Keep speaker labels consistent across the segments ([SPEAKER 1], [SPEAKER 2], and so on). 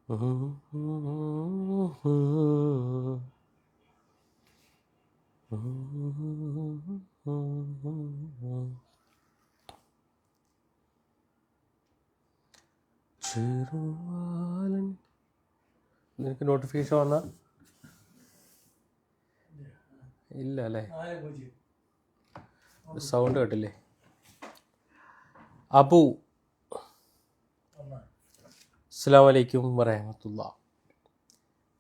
[SPEAKER 1] ചെറുവാലൻ നിനക്ക് നോട്ടിഫിക്കേഷൻ വന്നാ ഇല്ല അല്ലേ? സൗണ്ട് കേട്ടില്ലേ? അബു അസ്സലാമു അലൈക്കും വറഹ്മത്തുള്ളാഹി.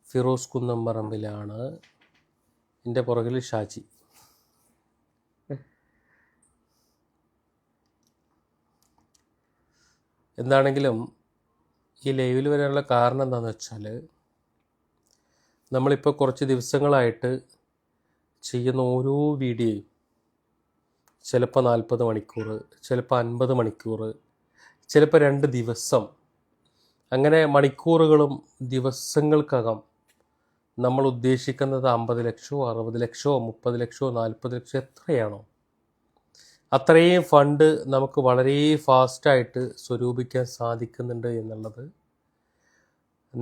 [SPEAKER 1] ഫിറോസ് കുന്നംപറമ്പിലാണ്. എൻ്റെ പുറകിൽ ഷാജി. എന്താണെങ്കിലും ഈ ലൈവിൽ വരാനുള്ള കാരണം എന്താണെന്ന് വെച്ചാൽ, നമ്മളിപ്പോൾ കുറച്ച് ദിവസങ്ങളായിട്ട് ചെയ്യുന്ന ഓരോ വീഡിയോയും ചിലപ്പോൾ 40 മണിക്കൂർ, ചിലപ്പോൾ 50 മണിക്കൂർ, ചിലപ്പോൾ 2 ദിവസം, അങ്ങനെ മണിക്കൂറുകളും ദിവസങ്ങൾക്കകം നമ്മൾ ഉദ്ദേശിക്കുന്നത് 50 ലക്ഷമോ 60 ലക്ഷമോ 30 ലക്ഷമോ 40 ലക്ഷമോ എത്രയാണോ അത്രയും ഫണ്ട് നമുക്ക് വളരെ ഫാസ്റ്റായിട്ട് സ്വരൂപിക്കാൻ സാധിക്കുന്നുണ്ട് എന്നുള്ളത്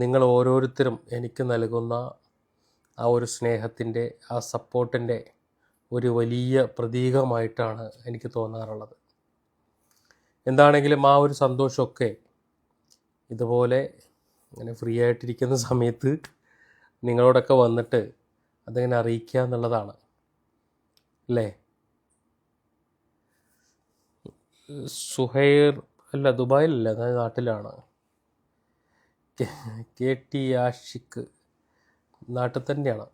[SPEAKER 1] നിങ്ങൾ ഓരോരുത്തരും എനിക്ക് നൽകുന്ന ആ ഒരു സ്നേഹത്തിൻ്റെ, ആ സപ്പോർട്ടിൻ്റെ ഒരു വലിയ പ്രതീകമായിട്ടാണ് എനിക്ക് തോന്നാറുള്ളത്. എന്താണെങ്കിലും ആ ഒരു സന്തോഷമൊക്കെ ഇതുപോലെ ഇങ്ങനെ ഫ്രീ ആയിട്ടിരിക്കുന്ന സമയത്ത് നിങ്ങളോടൊക്കെ വന്നിട്ട് അതിങ്ങനെ അറിയിക്കുക എന്നുള്ളതാണ് അല്ലേ? സുഹൈർ അല്ല, ദുബായിലല്ല, അതായത് നാട്ടിലാണ്. കെ ടി ആഷിഖ് നാട്ടിൽ തന്നെയാണ്.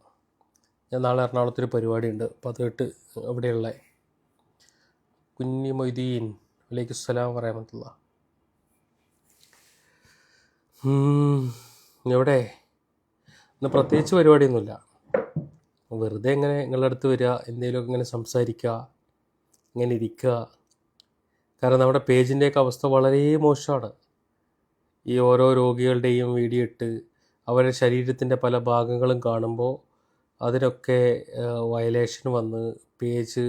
[SPEAKER 1] ഞാൻ നാളെ എറണാകുളത്തൊരു പരിപാടിയുണ്ട്, അപ്പോൾ അതിട്ട് അവിടെയുള്ള കുഞ്ഞി മൊയ്തീൻ വലൈക്കും സ്സലാം വറഹ്മത്തുള്ളാഹി. എവിടെ ഇന്ന് പ്രത്യേകിച്ച് പരിപാടിയൊന്നുമില്ല, വെറുതെ ഇങ്ങനെ നിങ്ങളുടെ അടുത്ത് വരിക, എന്തെങ്കിലുമൊക്കെ ഇങ്ങനെ സംസാരിക്കുക, ഇങ്ങനെ ഇരിക്കുക. കാരണം നമ്മുടെ പേജിൻ്റെയൊക്കെ അവസ്ഥ വളരെ മോശമാണ്. ഈ ഓരോ രോഗികളുടെയും വീഡിയോ ഇട്ട് അവരുടെ ശരീരത്തിൻ്റെ പല ഭാഗങ്ങളും കാണുമ്പോൾ അതിനൊക്കെ വയലേഷൻ വന്ന് പേജ്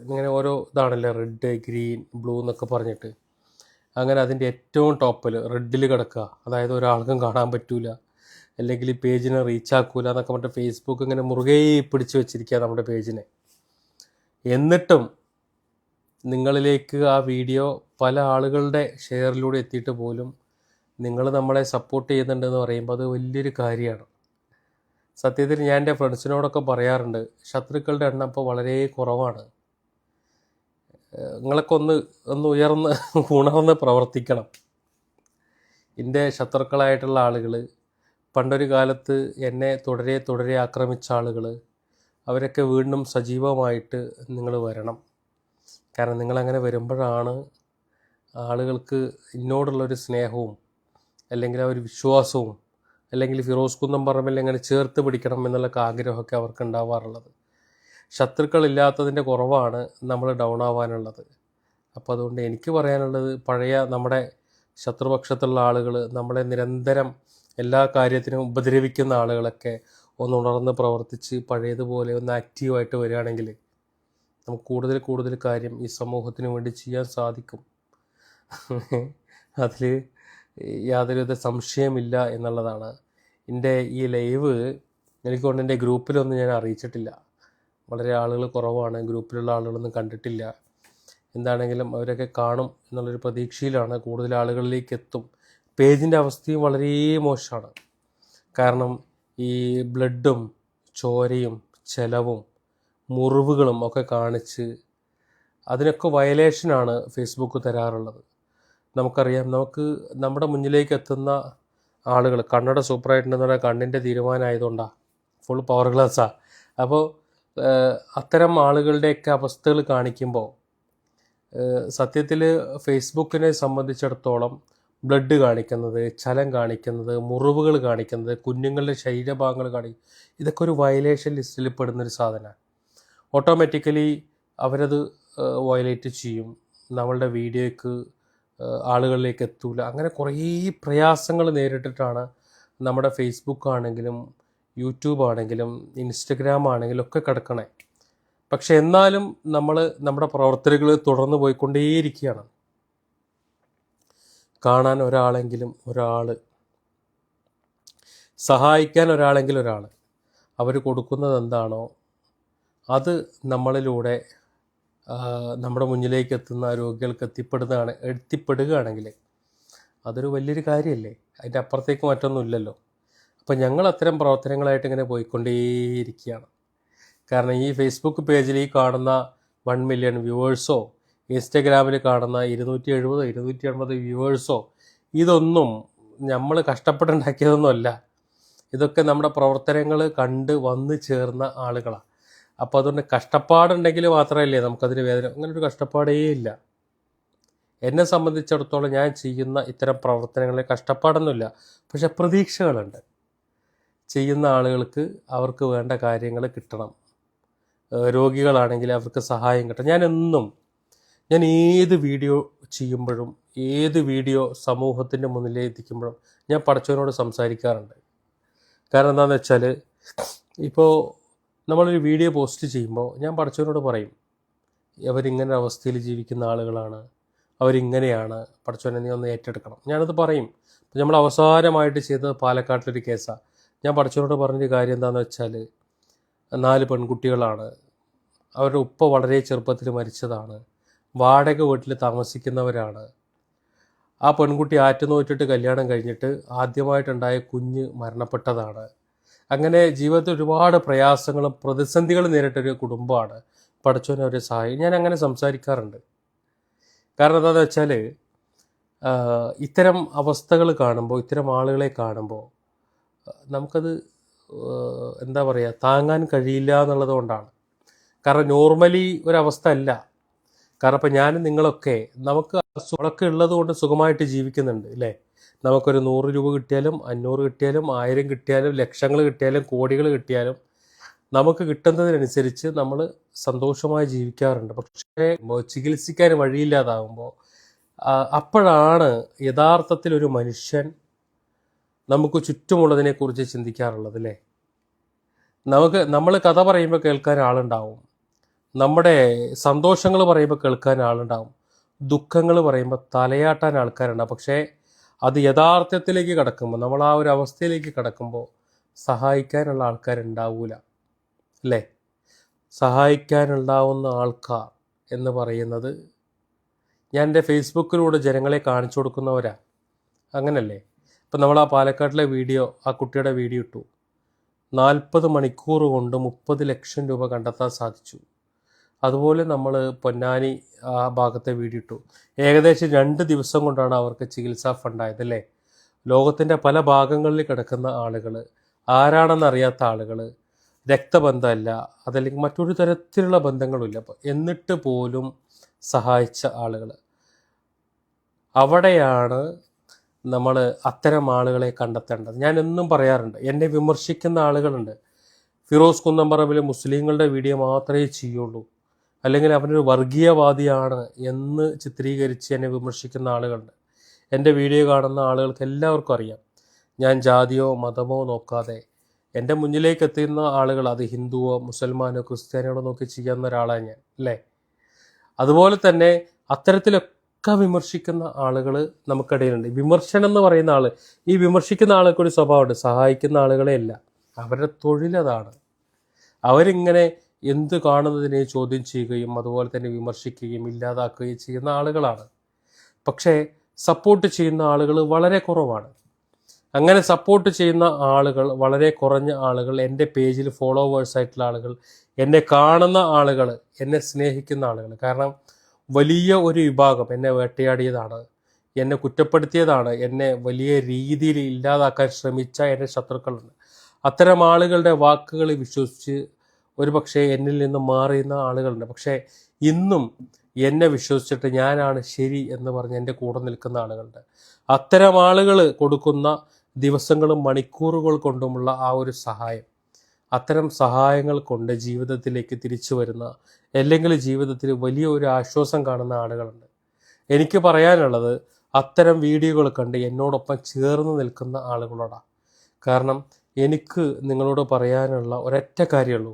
[SPEAKER 1] ഇങ്ങനെ ഓരോ ഇതാണല്ലോ, റെഡ് ഗ്രീൻ ബ്ലൂ എന്നൊക്കെ പറഞ്ഞിട്ട്, അങ്ങനെ അതിൻ്റെ ഏറ്റവും ടോപ്പിൽ റെഡിൽ കിടക്കുക. അതായത് ഒരാൾക്കും കാണാൻ പറ്റൂല, അല്ലെങ്കിൽ പേജിനെ റീച്ച് ആക്കൂല എന്നൊക്കെ പറഞ്ഞിട്ട് ഫേസ്ബുക്ക് ഇങ്ങനെ മുറുകെ പിടിച്ച് വെച്ചിരിക്കുക നമ്മുടെ പേജിനെ. എന്നിട്ടും നിങ്ങളിലേക്ക് ആ വീഡിയോ പല ആളുകളുടെ ഷെയറിലൂടെ എത്തിയിട്ട് പോലും നിങ്ങൾ നമ്മളെ സപ്പോർട്ട് ചെയ്യുന്നുണ്ടെന്ന് പറയുമ്പോൾ അത് വലിയൊരു കാര്യമാണ്. സത്യത്തിൽ ഞാൻ എൻ്റെ ഫ്രണ്ട്സിനോടൊക്കെ പറയാറുണ്ട്, ശത്രുക്കളുടെ എണ്ണം ഇപ്പോൾ വളരെ കുറവാണ്. നിങ്ങളൊക്കെ ഒന്ന് ഉണർന്ന് പ്രവർത്തിക്കണം. എൻ്റെ ശത്രുക്കളായിട്ടുള്ള ആളുകൾ, പണ്ടൊരു കാലത്ത് എന്നെ തുടരെ ആക്രമിച്ച ആളുകൾ, അവരൊക്കെ വീണ്ടും സജീവമായിട്ട് നിങ്ങൾ വരണം. കാരണം നിങ്ങളങ്ങനെ വരുമ്പോഴാണ് ആളുകൾക്ക് എന്നോടുള്ളൊരു സ്നേഹവും, അല്ലെങ്കിൽ ആ ഒരു വിശ്വാസവും, അല്ലെങ്കിൽ ഫിറോസ് കുന്നംപറമ്പിൽ എങ്ങനെ ചേർത്ത് പിടിക്കണം എന്നുള്ള ആഗ്രഹമൊക്കെ അവർക്ക് ഉണ്ടാവാറുള്ളത്. ശത്രുക്കളില്ലാത്തതിൻ്റെ കുറവാണ് നമ്മൾ ഡൗൺ ആവാനുള്ളത്. അപ്പോൾ അതുകൊണ്ട് എനിക്ക് പറയാനുള്ളത്, പഴയ നമ്മുടെ ശത്രുപക്ഷത്തുള്ള ആളുകൾ, നമ്മളെ നിരന്തരം എല്ലാ കാര്യത്തിനും ഉപദ്രവിക്കുന്ന ആളുകളൊക്കെ ഒന്ന് ഉണർന്ന് പ്രവർത്തിച്ച് പഴയതുപോലെ ഒന്ന് ആക്റ്റീവായിട്ട് വരികയാണെങ്കിൽ നമുക്ക് കൂടുതൽ കാര്യം ഈ സമൂഹത്തിന് വേണ്ടി ചെയ്യാൻ സാധിക്കും. അതിൽ യാതൊരുവിധ സംശയമില്ല എന്നുള്ളതാണ്. എൻ്റെ ഈ ലൈവ് എനിക്കൊണ്ട് എൻ്റെ ഗ്രൂപ്പിലൊന്നും ഞാൻ അറിയിച്ചിട്ടില്ല. വളരെ ആളുകൾ കുറവാണ്, ഗ്രൂപ്പിലുള്ള ആളുകളൊന്നും കണ്ടിട്ടില്ല. എന്താണെങ്കിലും അവരൊക്കെ കാണും എന്നുള്ളൊരു പ്രതീക്ഷയിലാണ്. കൂടുതൽ ആളുകളിലേക്ക് എത്തും. പേജിൻ്റെ അവസ്ഥയും വളരെ മോശമാണ്. കാരണം ഈ ബ്ലഡും ചോരയും ചെലവും മുറിവുകളും ഒക്കെ കാണിച്ച് അതിനൊക്കെ വയലേഷനാണ് ഫേസ്ബുക്ക് തരാറുള്ളത്. നമുക്കറിയാം, നമ്മുടെ മുന്നിലേക്ക് എത്തുന്ന ആളുകൾ കണ്ണട സൂപ്പറായിട്ടുണ്ടെന്ന് പറഞ്ഞാൽ കണ്ണിൻ്റെ തീരുമാനമായതുകൊണ്ടാണ്, ഫുൾ പവർ ഗ്ലാസ്സാണ്. അപ്പോൾ അത്തരം ആളുകളുടെയൊക്കെ അവസ്ഥകൾ കാണിക്കുമ്പോൾ സത്യത്തിൽ ഫേസ്ബുക്കിനെ സംബന്ധിച്ചിടത്തോളം ബ്ലഡ് കാണിക്കുന്നത്, ചലം കാണിക്കുന്നത്, മുറിവുകൾ കാണിക്കുന്നത്, കുഞ്ഞുങ്ങളുടെ ശരീരഭാഗങ്ങൾ കാണിക്കുന്നത്, ഇതൊക്കെ ഒരു വയലേഷൻ ലിസ്റ്റിൽ പെടുന്നൊരു സാധനമാണ്. ഓട്ടോമാറ്റിക്കലി അവരത് വയലേറ്റ് ചെയ്യും. നമ്മളുടെ വീഡിയോയ്ക്ക് ആളുകളിലേക്ക് എത്തൂല. അങ്ങനെ കുറേ പ്രയാസങ്ങൾ നേരിട്ടിട്ടാണ് നമ്മുടെ ഫേസ്ബുക്ക് ആണെങ്കിലും യൂട്യൂബ് ആണെങ്കിലും ഇൻസ്റ്റഗ്രാം ആണെങ്കിലും ഒക്കെ കിടക്കണേ. പക്ഷെ എന്നാലും നമ്മുടെ പ്രവർത്തനങ്ങൾ തുടർന്ന് പോയിക്കൊണ്ടേയിരിക്കുകയാണ്. കാണാൻ ഒരാൾ സഹായിക്കാൻ ഒരാളെങ്കിലും ഒരാൾ അവർ കൊടുക്കുന്നത് എന്താണോ അത് നമ്മളിലൂടെ നമ്മുടെ മുന്നിലേക്ക് എത്തുന്ന രോഗികൾക്ക് എത്തിപ്പെടുകയാണെങ്കിൽ അതൊരു വലിയൊരു കാര്യമല്ലേ. അതിൻ്റെ അപ്പുറത്തേക്ക് മറ്റൊന്നുമില്ലല്ലോ. അപ്പോൾ ഞങ്ങൾ അത്തരം പ്രവർത്തനങ്ങളായിട്ട് ഇങ്ങനെ പോയിക്കൊണ്ടേയിരിക്കുകയാണ്. കാരണം ഈ ഫേസ്ബുക്ക് പേജിൽ ഈ കാണുന്ന 1 മില്യൺ വ്യൂവേഴ്സോ ഇൻസ്റ്റഗ്രാമിൽ കാണുന്ന 270 വ്യൂവേഴ്സോ ഇതൊന്നും നമ്മൾ കഷ്ടപ്പെട്ടുണ്ടാക്കിയതൊന്നുമല്ല. ഇതൊക്കെ നമ്മുടെ പ്രവർത്തനങ്ങൾ കണ്ട് വന്ന് ചേർന്ന ആളുകളാണ്. അപ്പോൾ അതുകൊണ്ട് കഷ്ടപ്പാടുണ്ടെങ്കിൽ മാത്രമല്ലേ നമുക്കതിന് വേദന. അങ്ങനൊരു കഷ്ടപ്പാടേ ഇല്ല. എന്നെ സംബന്ധിച്ചിടത്തോളം ഞാൻ ചെയ്യുന്ന ഇത്തരം പ്രവർത്തനങ്ങളിൽ കഷ്ടപ്പാടൊന്നുമില്ല, പക്ഷെ പ്രതീക്ഷകളുണ്ട്. ചെയ്യുന്ന ആളുകൾക്ക് അവർക്ക് വേണ്ട കാര്യങ്ങൾ കിട്ടണം. രോഗികളാണെങ്കിൽ അവർക്ക് സഹായം കിട്ടണം. ഞാൻ ഏത് വീഡിയോ ചെയ്യുമ്പോഴും ഏത് വീഡിയോ സമൂഹത്തിൻ്റെ മുന്നിലേക്ക് എത്തിക്കുമ്പോഴും ഞാൻ പടച്ചവനോട് സംസാരിക്കാറുണ്ട്. കാരണം എന്താണെന്ന് വെച്ചാൽ ഇപ്പോൾ നമ്മളൊരു വീഡിയോ പോസ്റ്റ് ചെയ്യുമ്പോൾ ഞാൻ പടച്ചവനോട് പറയും, അവരിങ്ങനെ അവസ്ഥയിൽ ജീവിക്കുന്ന ആളുകളാണ്, അവരിങ്ങനെയാണ്, പടച്ചവനെ നീ ഒന്ന് ഏറ്റെടുക്കണം. ഞാനത് പറയും. നമ്മൾ അവസാനമായിട്ട് ചെയ്തത് പാലക്കാട്ടിലൊരു കേസാണ്. ഞാൻ പടച്ചവനോട് പറഞ്ഞൊരു കാര്യം എന്താണെന്ന് വെച്ചാൽ 4 പെൺകുട്ടികളാണ്, അവരുടെ ഉപ്പ വളരെ ചെറുപ്പത്തിൽ മരിച്ചതാണ്, വാടക വീട്ടിൽ താമസിക്കുന്നവരാണ്. ആ പെൺകുട്ടി ആറ്റുനോറ്റിട്ട് കല്യാണം കഴിഞ്ഞിട്ട് ആദ്യമായിട്ടുണ്ടായ കുഞ്ഞ് മരണപ്പെട്ടതാണ്. അങ്ങനെ ജീവിതത്തിൽ ഒരുപാട് പ്രയാസങ്ങളും പ്രതിസന്ധികളും നേരിട്ടൊരു കുടുംബമാണ്. പടച്ചോനെ അവരെ സഹായിക്കും. ഞാൻ അങ്ങനെ സംസാരിക്കാറുണ്ട്. കാരണം എന്താണെന്ന് വെച്ചാൽ ഇത്തരം അവസ്ഥകൾ കാണുമ്പോൾ, ഇത്തരം ആളുകളെ കാണുമ്പോൾ നമുക്കത് എന്താ പറയുക, താങ്ങാൻ കഴിയില്ല എന്നുള്ളത് കൊണ്ടാണ്. കാരണം നോർമലി ഒരവസ്ഥ അല്ല. കാരണം ഇപ്പം ഞാനും നിങ്ങളൊക്കെ നമുക്ക് അസുഖങ്ങളൊക്കെ ഉള്ളത് കൊണ്ട് സുഖമായിട്ട് ജീവിക്കുന്നുണ്ട് അല്ലേ. നമുക്കൊരു 100 രൂപ കിട്ടിയാലും 500 കിട്ടിയാലും 1000 കിട്ടിയാലും ലക്ഷങ്ങൾ കിട്ടിയാലും കോടികൾ കിട്ടിയാലും നമുക്ക് കിട്ടുന്നതിനനുസരിച്ച് നമ്മൾ സന്തോഷമായി ജീവിക്കാറുണ്ട്. പക്ഷേ ചികിത്സിക്കാൻ വഴിയില്ലാതാകുമ്പോൾ അപ്പോഴാണ് യഥാർത്ഥത്തിൽ ഒരു മനുഷ്യൻ നമുക്ക് ചുറ്റുമുള്ളതിനെക്കുറിച്ച് ചിന്തിക്കാറുള്ളത് അല്ലേ. നമ്മൾ കഥ പറയുമ്പോൾ കേൾക്കാൻ ആളുണ്ടാവും, നമ്മുടെ സന്തോഷങ്ങൾ പറയുമ്പോൾ കേൾക്കാൻ ആളുണ്ടാവും, ദുഃഖങ്ങൾ പറയുമ്പോൾ തലയാട്ടാൻ ആൾക്കാരുണ്ടാവും. പക്ഷേ അത് യഥാർത്ഥത്തിലേക്ക് കടക്കുമ്പോൾ, നമ്മൾ ആ ഒരു അവസ്ഥയിലേക്ക് കടക്കുമ്പോൾ സഹായിക്കാനുള്ള ആൾക്കാരുണ്ടാവൂല അല്ലേ. സഹായിക്കാനുണ്ടാവുന്ന ആൾക്കാർ എന്ന് പറയുന്നത് ഞാൻ എൻ്റെ ഫേസ്ബുക്കിലൂടെ ജനങ്ങളെ കാണിച്ചു കൊടുക്കുന്നവരാ. അങ്ങനല്ലേ. ഇപ്പം നമ്മൾ ആ പാലക്കാട്ടിലെ വീഡിയോ, ആ കുട്ടിയുടെ വീഡിയോ ഇട്ടു. 40 മണിക്കൂർ കൊണ്ട് 30 ലക്ഷം രൂപ കണ്ടെത്താൻ സാധിച്ചു. അതുപോലെ നമ്മൾ പൊന്നാനി ആ ഭാഗത്തെ വീഡിയോ ഇട്ടു. ഏകദേശം 2 ദിവസം കൊണ്ടാണ് അവർക്ക് ചികിത്സാ ഫണ്ടായത് അല്ലേ. ലോകത്തിൻ്റെ പല ഭാഗങ്ങളിൽ കിടക്കുന്ന ആളുകൾ, ആരാണെന്നറിയാത്ത ആളുകൾ, രക്തബന്ധമല്ല, അതല്ലെങ്കിൽ മറ്റൊരു തരത്തിലുള്ള ബന്ധങ്ങളുമില്ല, എന്നിട്ട് പോലും സഹായിച്ച ആളുകൾ. അവിടെയാണ് നമ്മൾ അത്തരം ആളുകളെ കണ്ടെത്തേണ്ടത്. ഞാൻ എന്നും പറയാറുണ്ട്, എന്നെ വിമർശിക്കുന്ന ആളുകളുണ്ട്. ഫിറോസ് കുന്നംപറമ്പിൽ മുസ്ലിങ്ങളുടെ വീഡിയോ മാത്രമേ ചെയ്യുള്ളൂ, അല്ലെങ്കിൽ അവനൊരു വർഗീയവാദിയാണ് എന്ന് ചിത്രീകരിച്ച് എന്നെ വിമർശിക്കുന്ന ആളുകളുണ്ട്. എൻ്റെ വീഡിയോ കാണുന്ന ആളുകൾക്ക് എല്ലാവർക്കും അറിയാം, ഞാൻ ജാതിയോ മതമോ നോക്കാതെ എൻ്റെ മുന്നിലേക്ക് എത്തുന്ന ആളുകൾ അത് ഹിന്ദുവോ മുസൽമാനോ ക്രിസ്ത്യാനികളോ നോക്കി ചെയ്യുന്ന ഒരാളാണ് ഞാൻ അല്ലേ. അതുപോലെ തന്നെ അത്തരത്തിലൊക്കെ വിമർശിക്കുന്ന ആളുകൾ നമുക്കിടയിലുണ്ട്. വിമർശനം എന്ന് പറയുന്ന ആൾ, ഈ വിമർശിക്കുന്ന ആൾക്ക് ഒരു സ്വഭാവമുണ്ട്, സഹായിക്കുന്ന ആളുകളെ അല്ല. അവരുടെ തൊഴിലതാണ്. അവരിങ്ങനെ എന്ത് കാണുന്നതിനെ ചോദ്യം ചെയ്യുകയും അതുപോലെ തന്നെ വിമർശിക്കുകയും ഇല്ലാതാക്കുകയും ചെയ്യുന്ന ആളുകളാണ്. പക്ഷേ സപ്പോർട്ട് ചെയ്യുന്ന ആളുകൾ വളരെ കുറവാണ്. അങ്ങനെ സപ്പോർട്ട് ചെയ്യുന്ന ആളുകൾ, വളരെ കുറഞ്ഞ ആളുകൾ, എൻ്റെ പേജിൽ ഫോളോവേഴ്സായിട്ടുള്ള ആളുകൾ, എന്നെ കാണുന്ന ആളുകൾ, എന്നെ സ്നേഹിക്കുന്ന ആളുകൾ. കാരണം വലിയ ഒരു വിഭാഗം എന്നെ വേട്ടയാടിയതാണ്, എന്നെ കുറ്റപ്പെടുത്തിയതാണ്, എന്നെ വലിയ രീതിയിൽ ഇല്ലാതാക്കാൻ ശ്രമിച്ച എൻ്റെ ശത്രുക്കളുണ്ട്. അത്തരം ആളുകളുടെ വാക്കുകൾ വിശ്വസിച്ച് ഒരു പക്ഷേ എന്നിൽ നിന്ന് മാറിയുന്ന ആളുകളുണ്ട്. പക്ഷേ ഇന്നും എന്നെ വിശ്വസിച്ചിട്ട് ഞാനാണ് ശരി എന്ന് പറഞ്ഞ് എൻ്റെ കൂടെ നിൽക്കുന്ന ആളുകളുണ്ട്. അത്തരം ആളുകൾ കൊടുക്കുന്ന ദിവസങ്ങളും മണിക്കൂറുകൾ കൊണ്ടുമുള്ള ആ ഒരു സഹായം, അത്തരം സഹായങ്ങൾ കൊണ്ട് ജീവിതത്തിലേക്ക് തിരിച്ചു വരുന്ന, അല്ലെങ്കിൽ ജീവിതത്തിൽ വലിയ ഒരു ആശ്വാസം കാണുന്ന ആളുകളുണ്ട്. എനിക്ക് പറയാനുള്ളത് അത്തരം വീഡിയോകൾ കണ്ട് എന്നോടൊപ്പം ചേർന്ന് നിൽക്കുന്ന ആളുകളോടാണ്. കാരണം എനിക്ക് നിങ്ങളോട് പറയാനുള്ള ഒരൊറ്റ കാര്യമുള്ളൂ,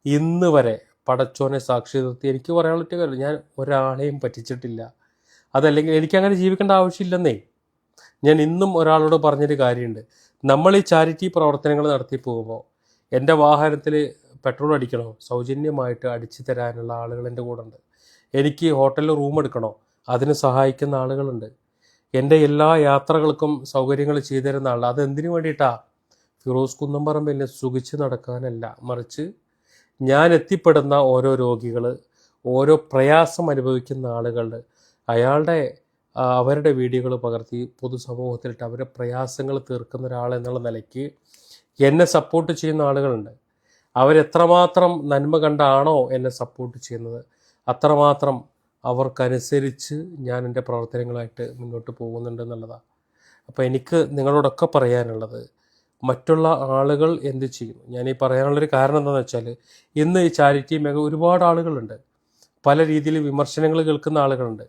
[SPEAKER 1] ഇന്ന് വരെ പടച്ചോനെ സാക്ഷി നിർത്തി എനിക്ക് പറയാനുള്ള കാര്യം, ഞാൻ ഒരാളെയും പറ്റിച്ചിട്ടില്ല. അതല്ലെങ്കിൽ എനിക്കങ്ങനെ ജീവിക്കേണ്ട ആവശ്യമില്ലെന്നേ. ഞാൻ ഇന്നും ഒരാളോട് പറഞ്ഞൊരു കാര്യമുണ്ട്. നമ്മൾ ഈ ചാരിറ്റി പ്രവർത്തനങ്ങൾ നടത്തി പോകുമ്പോൾ എൻ്റെ വാഹനത്തിൽ പെട്രോൾ അടിക്കണോ, സൗജന്യമായിട്ട് അടിച്ചു തരാനുള്ള ആളുകൾ എൻ്റെ കൂടെ ഉണ്ട്. എനിക്ക് ഹോട്ടലിൽ റൂം എടുക്കണോ, അതിന് സഹായിക്കുന്ന ആളുകളുണ്ട്. എൻ്റെ എല്ലാ യാത്രകൾക്കും സൗകര്യങ്ങൾ ചെയ്തു തരുന്ന ആൾ. അതെന്തിനു വേണ്ടിയിട്ടാണ്? ഫിറോസ് കുന്നംപറമ്പിൽ സുഖിച്ച് നടക്കാനല്ല, മറിച്ച് ഞാൻ എത്തിപ്പെടുന്ന ഓരോ രോഗികൾ, ഓരോ പ്രയാസം അനുഭവിക്കുന്ന ആളുകൾ, അവരുടെ വീഡിയോകൾ പകർത്തി പൊതുസമൂഹത്തിലിട്ട് അവരുടെ പ്രയാസങ്ങൾ തീർക്കുന്ന ഒരാളെന്നുള്ള നിലയ്ക്ക് എന്നെ സപ്പോർട്ട് ചെയ്യുന്ന ആളുകളുണ്ട്. അവരെത്രമാത്രം നന്മ കണ്ടാണോ എന്നെ സപ്പോർട്ട് ചെയ്യുന്നത്, അത്രമാത്രം അവർക്കനുസരിച്ച് ഞാൻ എൻ്റെ പ്രവർത്തനങ്ങളായിട്ട് മുന്നോട്ട് പോകുന്നുണ്ടെന്നുള്ളതാണ്. അപ്പോൾ എനിക്ക് നിങ്ങളോടൊക്കെ പറയാനുള്ളത്, മറ്റുള്ള ആളുകൾ എന്ത് ചെയ്യുന്നു, ഞാനീ പറയാനുള്ളൊരു കാരണം എന്താണെന്ന് വെച്ചാൽ, ഇന്ന് ഈ ചാരിറ്റി ഒരുപാട് ആളുകളുണ്ട്. പല രീതിയിൽ വിമർശനങ്ങൾ കേൾക്കുന്ന ആളുകളുണ്ട്.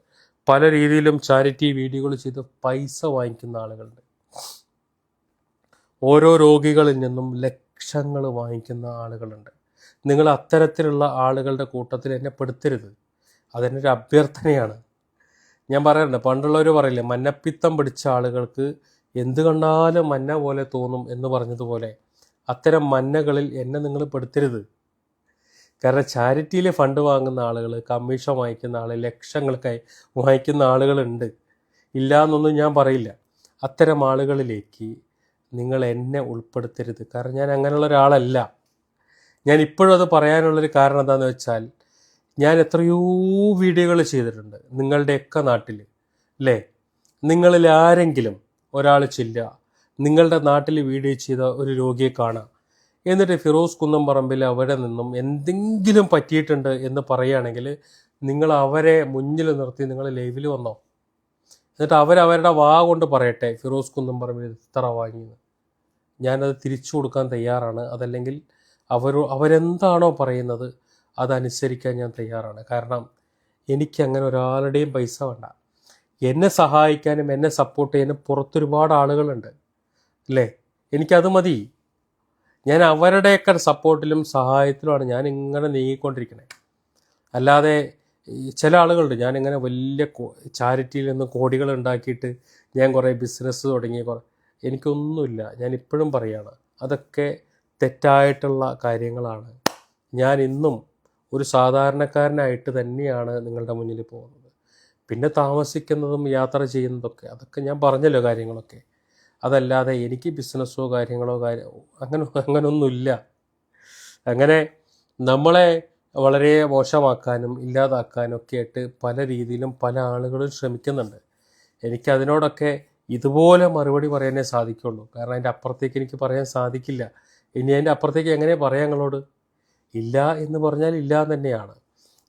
[SPEAKER 1] പല രീതിയിലും ചാരിറ്റി വീഡിയോകൾ ചെയ്ത് പൈസ വാങ്ങിക്കുന്ന ആളുകളുണ്ട്. ഓരോ രോഗികളിൽ നിന്നും ലക്ഷങ്ങൾ വാങ്ങിക്കുന്ന ആളുകളുണ്ട്. നിങ്ങൾ അത്തരത്തിലുള്ള ആളുകളുടെ കൂട്ടത്തിൽ എന്നെ പെടുത്തരുത്. അതെൻ്റെ ഒരു അഭ്യർത്ഥനയാണ്. ഞാൻ പറയാറുണ്ട്, പണ്ടുള്ളവർ പറയില്ലേ, മന്നപ്പിത്തം പിടിച്ച ആളുകൾക്ക് എന്ത് കണ്ടാലും മന്ന പോലെ തോന്നും എന്ന് പറഞ്ഞതുപോലെ, അത്തരം മന്നകളിൽ എന്നെ നിങ്ങൾ പെടുത്തരുത്. കാരണം ചാരിറ്റിയിൽ ഫണ്ട് വാങ്ങുന്ന ആളുകൾ, കമ്മീഷൻ വാങ്ങിക്കുന്ന ആൾ, ലക്ഷങ്ങൾക്കായി വാങ്ങിക്കുന്ന ആളുകളുണ്ട്. ഇല്ല എന്നൊന്നും ഞാൻ പറയില്ല. അത്തരം ആളുകളിലേക്ക് നിങ്ങൾ എന്നെ ഉൾപ്പെടുത്തരുത്. കാരണം ഞാൻ അങ്ങനെയുള്ള ഒരാളല്ല. ഞാൻ ഇപ്പോഴും അത് പറയാനുള്ളൊരു കാരണം എന്താണെന്ന് വെച്ചാൽ, ഞാൻ എത്രയോ വീഡിയോകൾ ചെയ്തിട്ടുണ്ട് നിങ്ങളുടെയൊക്കെ നാട്ടിൽ, അല്ലേ? നിങ്ങളിൽ ആരെങ്കിലും ഒരാൾ ചെല്ലുക, നിങ്ങളുടെ നാട്ടിൽ വീഡിയോ ചെയ്ത ഒരു രോഗിയെ കാണാം, എന്നിട്ട് ഫിറോസ് കുന്നംപറമ്പിൽ അവിടെ നിന്നും എന്തെങ്കിലും പറ്റിയിട്ടുണ്ട് എന്ന് പറയുകയാണെങ്കിൽ, നിങ്ങൾ അവരെ മുന്നിൽ നിർത്തി നിങ്ങൾ ലൈവിൽ വന്നോ. എന്നിട്ട് അവരവരുടെ വാ കൊണ്ട് പറയട്ടെ, ഫിറോസ് കുന്നംപറമ്പിൽ ഇത്ര വാങ്ങിയെന്ന്. ഞാനത് തിരിച്ചു കൊടുക്കാൻ തയ്യാറാണ്. അതല്ലെങ്കിൽ അവരെന്താണോ പറയുന്നത് അതനുസരിക്കാൻ ഞാൻ തയ്യാറാണ്. കാരണം എനിക്കങ്ങനെ ഒരാളുടെയും പൈസ വേണ്ട. എന്നെ സഹായിക്കാനും എന്നെ സപ്പോർട്ട് ചെയ്യാനും പുറത്തൊരുപാട് ആളുകളുണ്ട്, അല്ലേ? എനിക്കത് മതി. ഞാൻ അവരുടെയൊക്കെ സപ്പോർട്ടിലും സഹായത്തിലുമാണ് ഞാൻ ഇങ്ങനെ നീങ്ങിക്കൊണ്ടിരിക്കണേ. അല്ലാതെ ചില ആളുകളുണ്ട്, ഞാനിങ്ങനെ വലിയ ചാരിറ്റിയിൽ നിന്ന് കോടികൾ ഉണ്ടാക്കിയിട്ട് ഞാൻ കുറേ ബിസിനസ് തുടങ്ങി, എനിക്കൊന്നുമില്ല. ഞാൻ ഇപ്പോഴും പറയുകയാണ്, അതൊക്കെ തെറ്റായിട്ടുള്ള കാര്യങ്ങളാണ്. ഞാൻ ഇന്നും ഒരു സാധാരണക്കാരനായിട്ട് തന്നെയാണ് നിങ്ങളുടെ മുന്നിൽ പോകുന്നത്. പിന്നെ താമസിക്കുന്നതും യാത്ര ചെയ്യുന്നതൊക്കെ അതൊക്കെ ഞാൻ പറഞ്ഞല്ലോ കാര്യങ്ങളൊക്കെ. അതല്ലാതെ എനിക്ക് ബിസിനസ്സോ കാര്യങ്ങളോ അങ്ങനൊന്നുമില്ല. അങ്ങനെ നമ്മളെ വളരെ മോശമാക്കാനും ഇല്ലാതാക്കാനും ഒക്കെ ആയിട്ട് പല രീതിയിലും പല ആളുകളും ശ്രമിക്കുന്നുണ്ട്. എനിക്കതിനോടൊക്കെ ഇതുപോലെ മറുപടി പറയാനേ സാധിക്കുള്ളൂ. കാരണം അതിൻ്റെ അപ്പുറത്തേക്ക് എനിക്ക് പറയാൻ സാധിക്കില്ല. ഇനി അതിൻ്റെ അപ്പുറത്തേക്ക് എങ്ങനെ പറയാം നിങ്ങളോട്? ഇല്ല എന്ന് പറഞ്ഞാൽ ഇല്ല തന്നെയാണ്.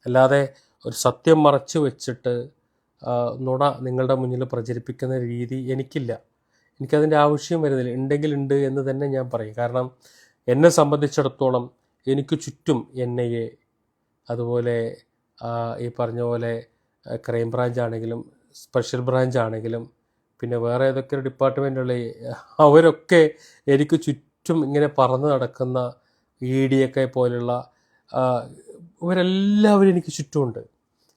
[SPEAKER 1] അല്ലാതെ ഒരു സത്യം മറച്ചു വെച്ചിട്ട് നുണ നിങ്ങളുടെ മുന്നിൽ പ്രചരിപ്പിക്കുന്ന രീതി എനിക്കില്ല. എനിക്കതിൻ്റെ ആവശ്യം വരുന്നില്ല. ഉണ്ടെങ്കിൽ ഉണ്ട് എന്ന് തന്നെ ഞാൻ പറയും. കാരണം എന്നെ സംബന്ധിച്ചിടത്തോളം എനിക്ക് ചുറ്റും NIA, അതുപോലെ ഈ പറഞ്ഞ പോലെ ക്രൈം ബ്രാഞ്ച് ആണെങ്കിലും സ്പെഷ്യൽ ബ്രാഞ്ച് ആണെങ്കിലും പിന്നെ വേറെ ഏതൊക്കെ ഡിപ്പാർട്ട്മെൻറ്റുള്ള അവരൊക്കെ എനിക്ക് ചുറ്റും ഇങ്ങനെ പറന്ന് നടക്കുന്ന ED പോലുള്ള ഇവരെല്ലാവരും എനിക്ക് ചുറ്റുമുണ്ട്.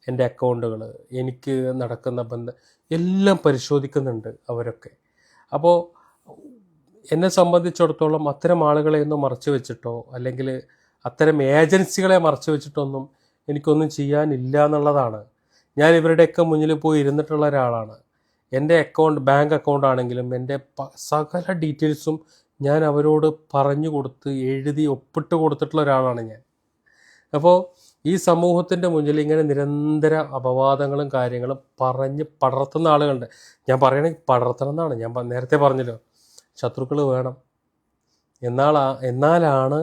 [SPEAKER 1] എൻ്റെ അക്കൗണ്ടുകൾ, എനിക്ക് നടക്കുന്ന ബന്ധം എല്ലാം പരിശോധിക്കുന്നുണ്ട് അവരൊക്കെ. അപ്പോൾ എന്നെ സംബന്ധിച്ചിടത്തോളം അത്തരം ആളുകളെ ഒന്നും മറച്ചു വെച്ചിട്ടോ അല്ലെങ്കിൽ അത്തരം ഏജൻസികളെ മറച്ചു വെച്ചിട്ടൊന്നും എനിക്കൊന്നും ചെയ്യാനില്ല എന്നുള്ളതാണ്. ഞാൻ ഇവരുടെയൊക്കെ മുന്നിൽ പോയി ഇരുന്നിട്ടുള്ള ഒരാളാണ്. എൻ്റെ ബാങ്ക് അക്കൗണ്ട് ആണെങ്കിലും എൻ്റെ സകല ഡീറ്റെയിൽസും ഞാൻ അവരോട് പറഞ്ഞു കൊടുത്ത് എഴുതി ഒപ്പിട്ട് കൊടുത്തിട്ടുള്ള ഒരാളാണ് ഞാൻ. അപ്പോൾ ഈ സമൂഹത്തിൻ്റെ മുന്നിൽ ഇങ്ങനെ നിരന്തര അപവാദങ്ങളും കാര്യങ്ങളും പറഞ്ഞ് പടർത്തുന്ന ആളുകളുണ്ട്. ഞാൻ പറയണമെങ്കിൽ പടർത്തണം എന്നാണ്. ഞാൻ നേരത്തെ പറഞ്ഞല്ലോ, ശത്രുക്കൾ വേണം. എന്നാലാണ്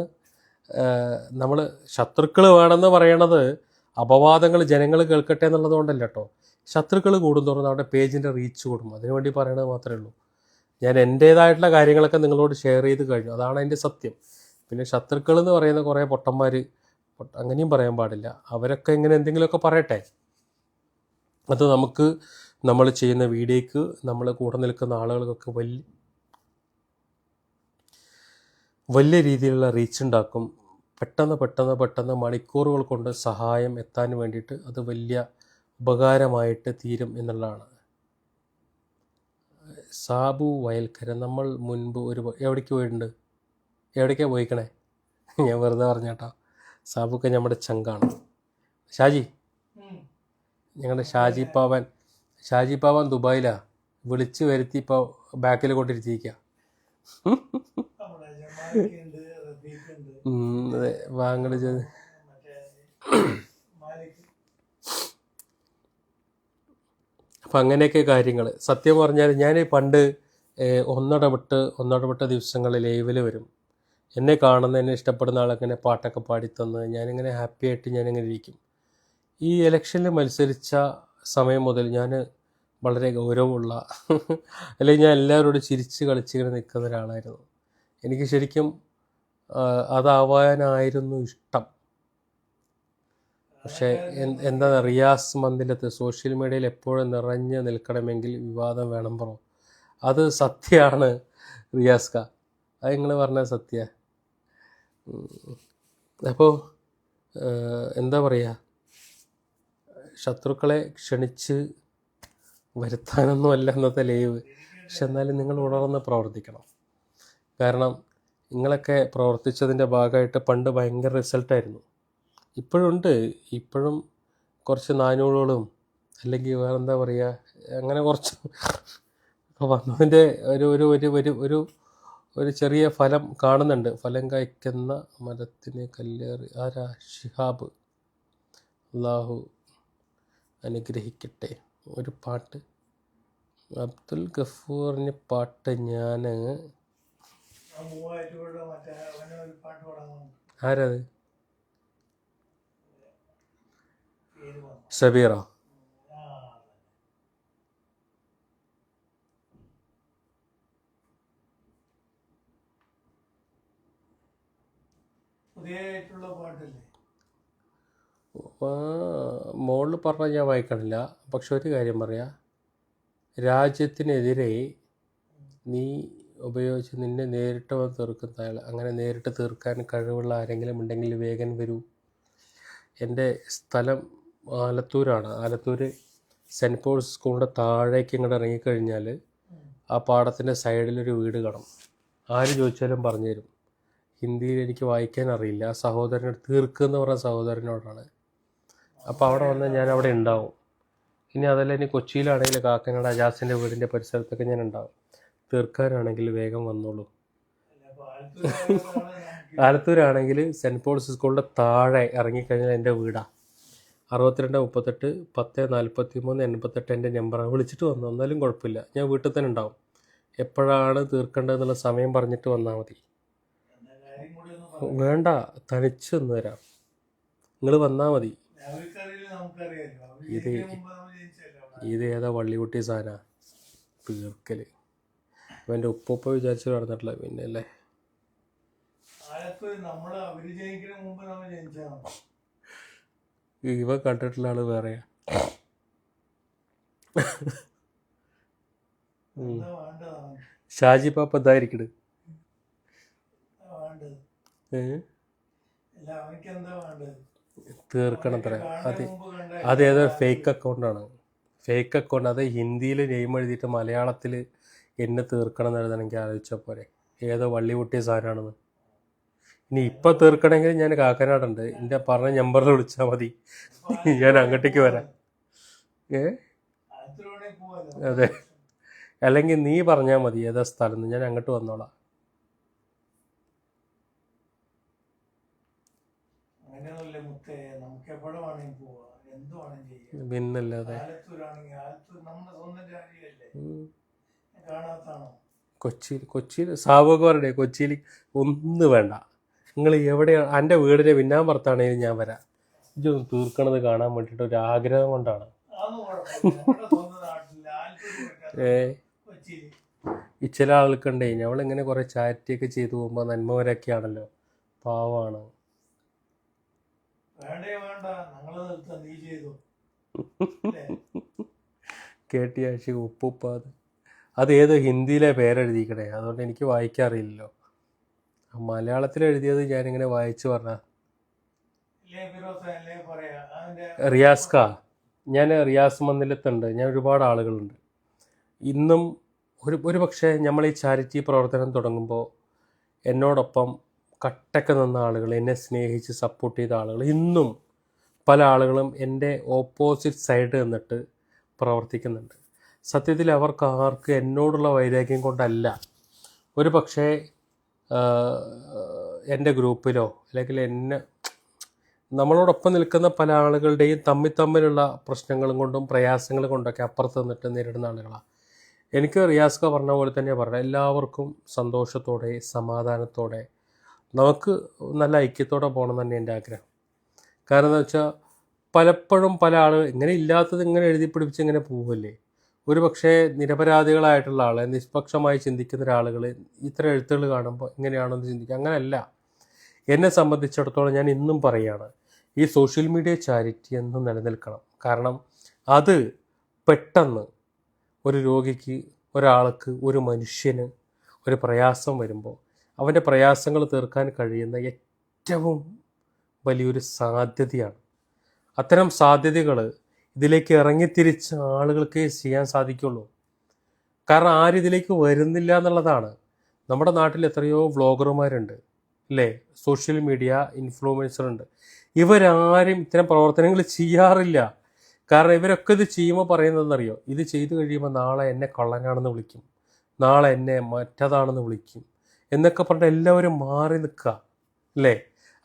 [SPEAKER 1] നമ്മൾ ശത്രുക്കൾ വേണമെന്ന് പറയണത് അപവാദങ്ങൾ ജനങ്ങൾ കേൾക്കട്ടെ എന്നുള്ളത് കൊണ്ടല്ല കേട്ടോ. ശത്രുക്കൾ കൂടുന്തോറും നമ്മുടെ പേജിൻ്റെ റീച്ച് കൂടും. അതിനുവേണ്ടി പറയണത് മാത്രമേ ഉള്ളൂ. ഞാൻ എൻ്റേതായിട്ടുള്ള കാര്യങ്ങളൊക്കെ നിങ്ങളോട് ഷെയർ ചെയ്ത് കഴിഞ്ഞു. അതാണ് അതിൻ്റെ സത്യം. പിന്നെ ശത്രുക്കൾ എന്ന് പറയുന്ന കുറേ പൊട്ടന്മാർ, അങ്ങനെയും പറയാൻ പാടില്ല. അവരൊക്കെ ഇങ്ങനെ എന്തെങ്കിലുമൊക്കെ പറയട്ടെ. അത് നമ്മൾ ചെയ്യുന്ന വീഡിയോയ്ക്ക് നമ്മൾ കൂടെ നിൽക്കുന്ന ആളുകൾക്കൊക്കെ വലിയ രീതിയിലുള്ള റീച്ച് ഉണ്ടാക്കും. പെട്ടെന്ന് മണിക്കൂറുകൾ കൊണ്ട് സഹായം എത്താൻ വേണ്ടിയിട്ട് അത് വലിയ ഉപകാരമായിട്ട് തീരും എന്നുള്ളതാണ്. സാബു വയൽക്കര നമ്മൾ മുൻപ് എവിടേക്ക് പോയിട്ടുണ്ട്? എവിടേക്കാണ് പോയിക്കണേ? ഞാൻ വെറുതെ പറഞ്ഞേട്ടാ. സാബുക്ക് നമ്മുടെ ചങ്കാണ്. ഷാജി, ഞങ്ങളുടെ ഷാജി പാവൻ ദുബായിലാ. വിളിച്ച് വരുത്തി ഇപ്പോൾ ബാക്കിൽ കൊണ്ടിരുത്തിയിരിക്കുക. അതെ, വാങ്ങല് ചെയ്ത്. അപ്പം അങ്ങനെയൊക്കെ കാര്യങ്ങൾ. സത്യം പറഞ്ഞാൽ ഞാൻ പണ്ട് ഒന്നടവിട്ട ദിവസങ്ങളിൽ ലൈവിൽ വരും. എന്നെ കാണുന്ന, എന്നെ ഇഷ്ടപ്പെടുന്ന ആളങ്ങനെ പാട്ടൊക്കെ പാടിത്തന്ന് ഞാനിങ്ങനെ ഹാപ്പി ആയിട്ട് ഞാനിങ്ങനെ ഇരിക്കും. ഈ ഇലക്ഷനിൽ മത്സരിച്ച സമയം മുതൽ ഞാൻ വളരെ ഗൗരവമുള്ള അല്ലെങ്കിൽ ഞാൻ എല്ലാവരോടും ചിരിച്ച് കളിച്ചിങ്ങനെ നിൽക്കുന്ന ഒരാളായിരുന്നു. എനിക്ക് ശരിക്കും അതാവാനായിരുന്നു ഇഷ്ടം. പക്ഷേ എന്താ, റിയാസ് മന്ദിലത്ത് സോഷ്യൽ മീഡിയയിൽ എപ്പോഴും നിറഞ്ഞു നിൽക്കണമെങ്കിൽ വിവാദം വേണം ബ്രോ. അത് സത്യമാണ് റിയാസ്ക, അത് നിങ്ങൾ പറഞ്ഞത് സത്യ. അപ്പോൾ എന്താ പറയുക, ശത്രുക്കളെ ക്ഷണിച്ച് വരുത്താനൊന്നുമല്ല ഇന്നത്തെ ലൈവ്. പക്ഷെ എന്നാലും നിങ്ങൾ ഉണർന്ന് പ്രവർത്തിക്കണം. കാരണം നിങ്ങളൊക്കെ പ്രവർത്തിച്ചതിൻ്റെ ഭാഗമായിട്ട് പണ്ട് ഭയങ്കര റിസൾട്ടായിരുന്നു. ഇപ്പോഴുണ്ട്, ഇപ്പോഴും കുറച്ച് നാനൂറുകളും അല്ലെങ്കിൽ വേറെന്താ പറയുക, അങ്ങനെ കുറച്ച് വന്നതിൻ്റെ ഒരു ചെറിയ ഫലം കാണുന്നുണ്ട്. ഫലം കായ്ക്കുന്ന മരത്തിന് കല്ലേറി. ആരാ? ഷിഹാബ്. അള്ളാഹു അനുഗ്രഹിക്കട്ടെ. ഒരു പാട്ട്, അബ്ദുൽ ഗഫൂറിന് പാട്ട്. ഞാൻ ആരത്? സബീറ. മോളിൽ പറഞ്ഞാൽ ഞാൻ വായിക്കണില്ല. പക്ഷെ ഒരു കാര്യം പറയാം, രാജ്യത്തിനെതിരെ നീ ഉപയോഗിച്ച് നിന്നെ നേരിട്ട് വന്ന് തീർക്കുന്ന അയാൾ, അങ്ങനെ നേരിട്ട് തീർക്കാൻ കഴിവുള്ള ആരെങ്കിലും ഉണ്ടെങ്കിൽ വേഗം വരൂ. എൻ്റെ സ്ഥലം ആലത്തൂരാണ്. ആലത്തൂർ സെൻറ്റ് പോൾസ് സ്കൂളിൻ്റെ താഴേക്ക് ഇങ്ങോട്ട് ഇറങ്ങിക്കഴിഞ്ഞാൽ ആ പാടത്തിൻ്റെ സൈഡിലൊരു വീട് കാണും. ആര് ചോദിച്ചാലും പറഞ്ഞു തരും. ഹിന്ദിയിൽ എനിക്ക് വായിക്കാൻ അറിയില്ല. ആ സഹോദരനോട്, തീർക്കെന്ന് പറഞ്ഞ സഹോദരനോടാണ്. അപ്പോൾ അവിടെ വന്നാൽ ഞാൻ അവിടെ ഉണ്ടാവും. ഇനി അതല്ല, ഇനി കൊച്ചിയിലാണെങ്കിൽ കാക്കനാട് അജാസിൻ്റെ വീടിൻ്റെ പരിസരത്തൊക്കെ ഞാൻ ഉണ്ടാവും. തീർക്കാനാണെങ്കിൽ വേഗം വന്നോളൂ. ആലത്തൂരാണെങ്കിൽ സെൻറ്റ് പോൾസ് സ്കൂളിൻ്റെ താഴെ ഇറങ്ങിക്കഴിഞ്ഞാൽ എൻ്റെ വീടാണ്. 62 38 10 43 88 എൻ്റെ നമ്പറാണ്. വിളിച്ചിട്ട് വന്നു, എന്നാലും കുഴപ്പമില്ല, ഞാൻ വീട്ടിൽ തന്നെ ഉണ്ടാവും. എപ്പോഴാണ് തീർക്കേണ്ടതെന്നുള്ള സമയം പറഞ്ഞിട്ട് വന്നാൽ മതി. വേണ്ട, തനിച്ച് ഒന്ന് തരാം, നിങ്ങൾ വന്നാൽ മതി. ഇത് ഏതാ വള്ളികുട്ടി സാധന തീർക്കൽ? അവൻ്റെ ഉപ്പ വിചാരിച്ച് നടന്നിട്ടില്ല പിന്നെ അല്ലേ. ഇവ കണ്ടിട്ടുള്ള ആള് വേറെയാ. ഷാജി പാപ്പ ഇതായിരിക്കണ്. തീർക്കണത്ര. അതേതോ ഫേക്ക് അക്കൗണ്ടാണ്. Fake account. അത് ഹിന്ദിയിൽ നെയിം എഴുതിയിട്ട് മലയാളത്തിൽ എന്നെ തീർക്കണം എന്ന് എഴുതണമെങ്കിൽ ആലോചിച്ചാൽ പോരെ. ഏതോ വള്ളി പൊട്ടിയ സാധനമാണെന്ന്. ഇനി ഇപ്പം തീർക്കണമെങ്കിൽ ഞാൻ കാക്കനാടുണ്ട്, എൻ്റെ പറഞ്ഞ നമ്പറിൽ വിളിച്ചാൽ മതി, ഞാൻ അങ്ങോട്ടേക്ക് വരാം. അതെ, അല്ലെങ്കിൽ നീ പറഞ്ഞാൽ മതി ഏതാ സ്ഥലം, ഞാൻ അങ്ങോട്ട് വന്നോളാം. പിന്നല്ലാതെ. കൊച്ചിയിൽ സാബൊക്കെ പറയണേ, കൊച്ചിയിൽ ഒന്നും വേണ്ട, നിങ്ങൾ എവിടെയാണ്, എൻ്റെ വീടിൻ്റെ പിന്നാമ്പുറത്താണെങ്കിലും ഞാൻ വരാം. ഇതൊന്ന് തീർക്കണത് കാണാൻ വേണ്ടിയിട്ട് ഒരു ആഗ്രഹം കൊണ്ടാണ്. ഈ ചില ആൾക്കുണ്ടേ, ഞങ്ങളിങ്ങനെ കുറേ ചാരിറ്റിയൊക്കെ ചെയ്തു പോകുമ്പോൾ നന്മവരൊക്കെയാണല്ലോ, പാവമാണ്. കേട്ടിയാഴ്ച ഉപ്പുപ്പാത്. അത് ഏതോ ഹിന്ദിയിലെ പേരെഴുതിക്കണേ, അതുകൊണ്ട് എനിക്ക് വായിക്കാറില്ലല്ലോ. മലയാളത്തിൽ എഴുതിയത് ഞാനിങ്ങനെ വായിച്ചു പറഞ്ഞ. റിയാസ്ക, ഞാൻ റിയാസ് മന്ദിലത്തുണ്ട്. ഞാൻ ഒരുപാട് ആളുകളുണ്ട്. ഇന്നും ഒരു പക്ഷേ നമ്മൾ ഈ ചാരിറ്റി പ്രവർത്തനം തുടങ്ങുമ്പോൾ എന്നോടൊപ്പം കട്ടക്ക് നിന്ന ആളുകൾ, എന്നെ സ്നേഹിച്ച് സപ്പോർട്ട് ചെയ്ത ആളുകൾ, ഇന്നും പല ആളുകളും എൻ്റെ ഓപ്പോസിറ്റ് സൈഡ് നിന്നിട്ട് പ്രവർത്തിക്കുന്നുണ്ട്. സത്യത്തിൽ അവർക്ക് ആർക്കും എന്നോടുള്ള വൈരാഗ്യം കൊണ്ടല്ല. ഒരു പക്ഷേ എൻ്റെ ഗ്രൂപ്പിലോ അല്ലെങ്കിൽ നമ്മളോടൊപ്പം നിൽക്കുന്ന പല ആളുകളുടെയും തമ്മിലുള്ള പ്രശ്നങ്ങളും കൊണ്ടും പ്രയാസങ്ങൾ കൊണ്ടൊക്കെ അപ്പുറത്ത് നിന്നിട്ട് നേരിടുന്ന ആളുകളാണ്. എനിക്ക് റിയാസ്ക പറഞ്ഞ പോലെ തന്നെ പറഞ്ഞ എല്ലാവർക്കും സന്തോഷത്തോടെ സമാധാനത്തോടെ നമുക്ക് നല്ല ഐക്യത്തോടെ പോകണം തന്നെ എൻ്റെ ആഗ്രഹം. കാരണം എന്താ വെച്ചാൽ പലപ്പോഴും പല ആളുകൾ ഇങ്ങനെ ഇല്ലാത്തത് ഇങ്ങനെ എഴുതി പിടിപ്പിച്ച് ഇങ്ങനെ പോവല്ലേ. ഒരു പക്ഷേ നിരപരാധികളായിട്ടുള്ള ആൾ, നിഷ്പക്ഷമായി ചിന്തിക്കുന്ന ഒരാളുകൾ ഇത്തരം എഴുത്തുകൾ കാണുമ്പോൾ ഇങ്ങനെയാണെന്ന് ചിന്തിക്കുക. അങ്ങനെയല്ല. എന്നെ സംബന്ധിച്ചിടത്തോളം ഞാൻ ഇന്നും പറയുകയാണ്, ഈ സോഷ്യൽ മീഡിയ ചാരിറ്റി എന്നും നിലനിൽക്കണം. കാരണം അത് പെട്ടെന്ന് ഒരു രോഗിക്ക്, ഒരാൾക്ക്, ഒരു മനുഷ്യന് ഒരു പ്രയാസം വരുമ്പോൾ അവൻ്റെ പ്രയാസങ്ങൾ തീർക്കാൻ കഴിയുന്ന ഏറ്റവും വലിയൊരു സാധ്യതയാണ്. അത്തരം സാധ്യതകൾ ഇതിലേക്ക് ഇറങ്ങിത്തിരിച്ച ആളുകൾക്ക് ചെയ്യാൻ സാധിക്കുള്ളൂ. കാരണം ആരും ഇതിലേക്ക് വരുന്നില്ല എന്നുള്ളതാണ്. നമ്മുടെ നാട്ടിൽ എത്രയോ വ്ളോഗർമാരുണ്ട് അല്ലേ, സോഷ്യൽ മീഡിയ ഇൻഫ്ലുവൻസറുണ്ട്. ഇവരാരും ഇത്തരം പ്രവർത്തനങ്ങൾ ചെയ്യാറില്ല. കാരണം ഇവരൊക്കെ ഇത് ചെയ്യുമ്പോൾ പറയുന്നതെന്നറിയോ, ഇത് ചെയ്തു കഴിയുമ്പോൾ നാളെ എന്നെ കള്ളനാണെന്ന് വിളിക്കും, നാളെ എന്നെ മറ്റതാണെന്ന് വിളിക്കും എന്നൊക്കെ പറഞ്ഞിട്ട് എല്ലാവരും മാറി നിൽക്കുക അല്ലേ.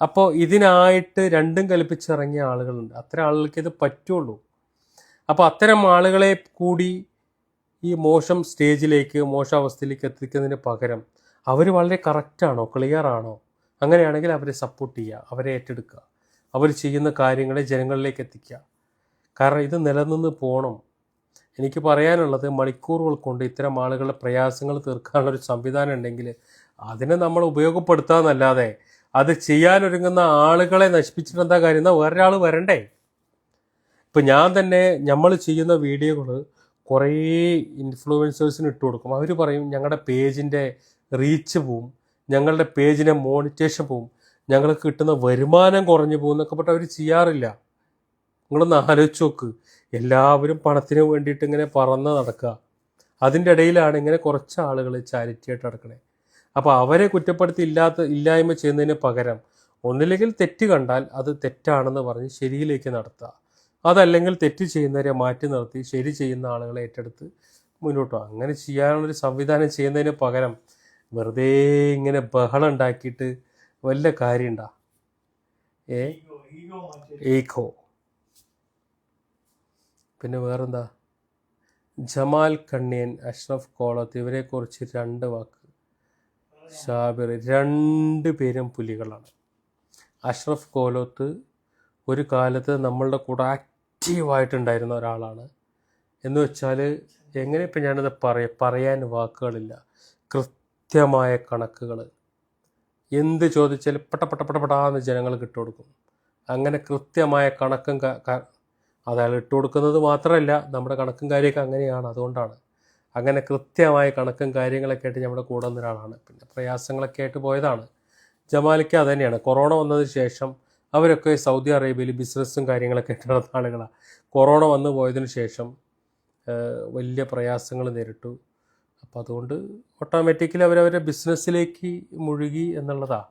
[SPEAKER 1] അപ്പോൾ ഇതിനായിട്ട് രണ്ടും കൽപ്പിച്ചിറങ്ങിയ ആളുകളുണ്ട്. അത്തരം ആളുകൾക്ക് ഇത് പറ്റുള്ളൂ. അപ്പോൾ അത്തരം ആളുകളെ കൂടി ഈ മോശം സ്റ്റേജിലേക്ക്, മോശം അവസ്ഥയിലേക്ക് എത്തിക്കുന്നതിന് പകരം അവർ വളരെ കറക്റ്റാണോ, ക്ലിയറാണോ, അങ്ങനെയാണെങ്കിൽ അവരെ സപ്പോർട്ട് ചെയ്യുക, അവരെ ഏറ്റെടുക്കുക, അവർ ചെയ്യുന്ന കാര്യങ്ങളെ ജനങ്ങളിലേക്ക് എത്തിക്കുക. കാരണം ഇത് നിലനിന്ന് പോകണം. എനിക്ക് പറയാനുള്ളത്, മണിക്കൂറുകൾ കൊണ്ട് ഇത്തരം ആളുകളുടെ പ്രയാസങ്ങൾ തീർക്കാനുള്ളൊരു സംവിധാനം ഉണ്ടെങ്കിൽ അതിനെ നമ്മൾ ഉപയോഗപ്പെടുത്താമെന്നല്ലാതെ അത് ചെയ്യാനൊരുങ്ങുന്ന ആളുകളെ നശിപ്പിച്ചിട്ട് എന്താ കാര്യം? എന്നാൽ വേറൊരാൾ വരണ്ടേ? ഇപ്പം ഞാൻ തന്നെ നമ്മൾ ചെയ്യുന്ന വീഡിയോകൾ കുറേ ഇൻഫ്ലുവൻസേഴ്സിന് ഇട്ട് കൊടുക്കും. അവർ പറയും ഞങ്ങളുടെ പേജിൻ്റെ റീച്ച് പോവും, ഞങ്ങളുടെ പേജിനെ മോണിറ്റേഷൻ പോവും, ഞങ്ങൾക്ക് കിട്ടുന്ന വരുമാനം കുറഞ്ഞു പോകും എന്നൊക്കെ പറഞ്ഞിട്ട് അവർ ചെയ്യാറില്ല. നിങ്ങളൊന്ന് ആലോചിച്ച് നോക്ക്. എല്ലാവരും പണത്തിന് വേണ്ടിയിട്ട് ഇങ്ങനെ പറന്ന് നടക്കുക. അതിൻ്റെ ഇടയിലാണ് ഇങ്ങനെ കുറച്ച് ആളുകൾ ചാരിറ്റിയായിട്ട് നടക്കണേ. അപ്പോൾ അവരെ കുറ്റപ്പെടുത്തി ഇല്ലായ്മ ചെയ്യുന്നതിന് പകരം ഒന്നില്ലെങ്കിൽ തെറ്റ് കണ്ടാൽ അത് തെറ്റാണെന്ന് പറഞ്ഞ് ശരിയിലേക്ക് നടത്തുക, അതല്ലെങ്കിൽ തെറ്റ് ചെയ്യുന്നവരെ മാറ്റി നിർത്തി ശരി ചെയ്യുന്ന ആളുകളെ ഏറ്റെടുത്ത് മുന്നോട്ട് പോകുക. അങ്ങനെ ചെയ്യാനുള്ളൊരു സംവിധാനം ചെയ്യുന്നതിന് പകരം വെറുതെ ഇങ്ങനെ ബഹളം ഉണ്ടാക്കിയിട്ട് വല്ല കാര്യമുണ്ടാ? ഈഗോ. പിന്നെ വേറെന്താ? ജമാൽ കണ്ണിയൻ, അഷ്റഫ് കോളത്ത്, ഇവരെക്കുറിച്ച് 2 വാക്ക്. ഷാബിർ, 2 പേരും പുലികളാണ്. അഷ്റഫ് കോലത്ത് ഒരു കാലത്ത് നമ്മളുടെ കൂടെ ആക്റ്റീവായിട്ടുണ്ടായിരുന്ന ഒരാളാണ്. എന്ന് വെച്ചാൽ എങ്ങനെ ഇപ്പം ഞാനത് പറയാൻ വാക്കുകളില്ല. കൃത്യമായ കണക്കുകൾ, എന്ത് ചോദിച്ചാലും പട്ടപെടാന്ന് ജനങ്ങൾ കിട്ടുകൊടുക്കും. അങ്ങനെ കൃത്യമായ കണക്കും അതയാൾ ഇട്ട് കൊടുക്കുന്നത് മാത്രമല്ല, നമ്മുടെ കണക്കും കാര്യമൊക്കെ അങ്ങനെയാണ്. അതുകൊണ്ടാണ് അങ്ങനെ കൃത്യമായ കണക്കും കാര്യങ്ങളൊക്കെ ആയിട്ട് നമ്മുടെ കൂടെ വന്ന ഒരാളാണ്. പിന്നെ പ്രയാസങ്ങളൊക്കെ ആയിട്ട് പോയതാണ്. ജമാലിക്ക് അത് തന്നെയാണ്. കൊറോണ വന്നതിന് ശേഷം അവരൊക്കെ സൗദി അറേബ്യയിൽ ബിസിനസ്സും കാര്യങ്ങളൊക്കെ ആയിട്ട് നടന്ന ആളുകളാണ്. കൊറോണ വന്നു പോയതിന് ശേഷം വലിയ പ്രയാസങ്ങൾ നേരിട്ടു. അപ്പോൾ അതുകൊണ്ട് ഓട്ടോമാറ്റിക്കലി അവരവരുടെ ബിസിനസ്സിലേക്ക് മുഴുകി എന്നുള്ളതാണ്.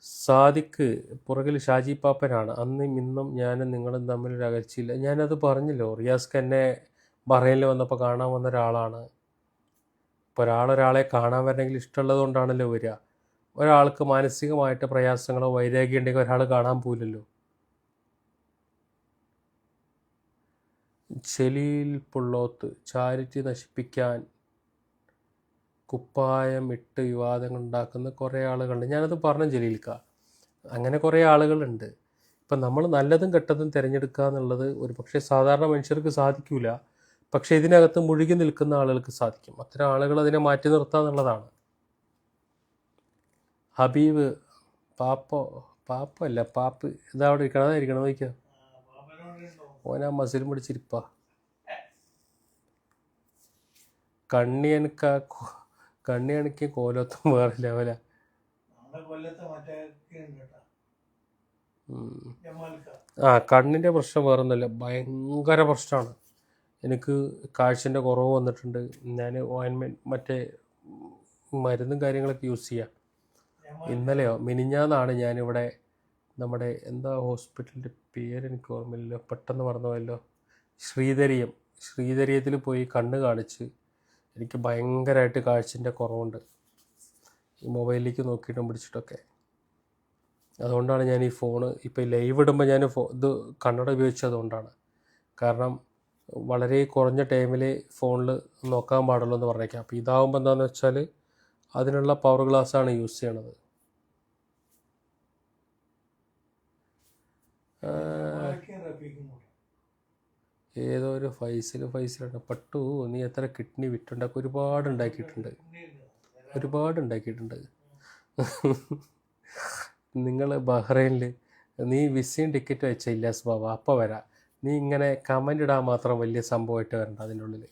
[SPEAKER 1] സാദിക്ക് പുറകിൽ ഷാജി പാപ്പനാണ്. അന്നും ഇന്നും ഞാനും നിങ്ങളും തമ്മിലൊരു അകൽച്ചയില്ല. ഞാനത് പറഞ്ഞല്ലോ, റിയാസ്ക്ക് എന്നെ ബഹ്റൈനിൽ വന്നപ്പോൾ കാണാൻ വന്ന ഒരാളാണ്. ഇപ്പോൾ ഒരാളെ കാണാൻ വരണമെങ്കിൽ ഇഷ്ടമുള്ളത് കൊണ്ടാണല്ലോ വരിക. ഒരാൾക്ക് മാനസികമായിട്ട് പ്രയാസങ്ങളോ വൈരാഗ്യം ഉണ്ടെങ്കിൽ ഒരാൾ കാണാൻ പോയില്ലല്ലോ. ജലീൽ പുള്ളോത്ത്, ചാരിറ്റി നശിപ്പിക്കാൻ കുപ്പായം ഇട്ട് വിവാദങ്ങൾ ഉണ്ടാക്കുന്ന കുറേ ആളുകളുണ്ട്. ഞാനത് പറഞ്ഞു ജലീൽക്ക, അങ്ങനെ കുറേ ആളുകളുണ്ട്. ഇപ്പം നമ്മൾ നല്ലതും കെട്ടതും തിരഞ്ഞെടുക്കുക എന്നുള്ളത് ഒരു പക്ഷേ സാധാരണ മനുഷ്യർക്ക് സാധിക്കില്ല. പക്ഷേ ഇതിനകത്ത് മുഴുകി നിൽക്കുന്ന ആളുകൾക്ക് സാധിക്കും. അത്തരം ആളുകൾ അതിനെ മാറ്റി നിർത്തുക എന്നുള്ളതാണ്. ഹബീബ്, പാപ്പല്ല പാപ്പ്, ഇതാ അവിടെ ഇരിക്കണം, അതായിരിക്കണം നോക്കിയാ. ഓനാ മസിലും പിടിച്ചിരിപ്പാ. കണ്ണിയണിക്ക് കോലത്തും വേറെ ലെവല. കണ്ണിൻ്റെ പ്രശ്നം വേറൊന്നുമില്ല, ഭയങ്കര പ്രശ്നമാണ്. എനിക്ക് കാഴ്ചൻ്റെ കുറവ് വന്നിട്ടുണ്ട്. ഞാൻ മറ്റേ മരുന്നും കാര്യങ്ങളൊക്കെ യൂസ് ചെയ്യാം. ഇന്നലെയോ മിനിഞ്ഞാന്നാണ് ഞാനിവിടെ നമ്മുടെ എന്താ ഹോസ്പിറ്റലിൻ്റെ പേരെനിക്ക് ഓർമ്മയില്ലല്ലോ, പെട്ടെന്ന് മറന്നുപോയല്ലോ, ശ്രീധരീയത്തിൽ പോയി കണ്ണ് കാണിച്ച് എനിക്ക് ഭയങ്കരമായിട്ട് കാഴ്ചൻ്റെ കുറവുണ്ട്, ഈ മൊബൈലിലേക്ക് നോക്കിയിട്ടും പിടിച്ചിട്ടൊക്കെ. അതുകൊണ്ടാണ് ഞാൻ ഈ ഫോണ് ഇപ്പോൾ ലൈവ് ഇടുമ്പോൾ ഞാൻ ഇത് കണ്ണട ഉപയോഗിച്ചതുകൊണ്ടാണ്. കാരണം വളരെ കുറഞ്ഞ ടൈമിൽ ഫോണിൽ നോക്കാൻ പാടുള്ളൂ എന്ന് പറഞ്ഞേക്കാം. അപ്പോൾ ഇതാവുമ്പോൾ എന്താണെന്ന് വെച്ചാൽ അതിനുള്ള പവർ ഗ്ലാസ്സാണ് യൂസ് ചെയ്യണത്. ഏതോ ഒരു ഫൈസിലുണ്ട് പട്ടു, നീ എത്ര കിഡ്നി വിറ്റുണ്ടാക്കി? ഒരുപാട് ഉണ്ടാക്കിയിട്ടുണ്ട്. നിങ്ങൾ ബഹ്റൈനിൽ നീ വിസയും ടിക്കറ്റ് വെച്ചില്ല ബാബ, അപ്പോൾ വരാം. നീ ഇങ്ങനെ കമൻ്റ് ഇടാൻ മാത്രം വലിയ സംഭവമായിട്ട് വരണ്ട അതിൻ്റെ ഉള്ളിൽ.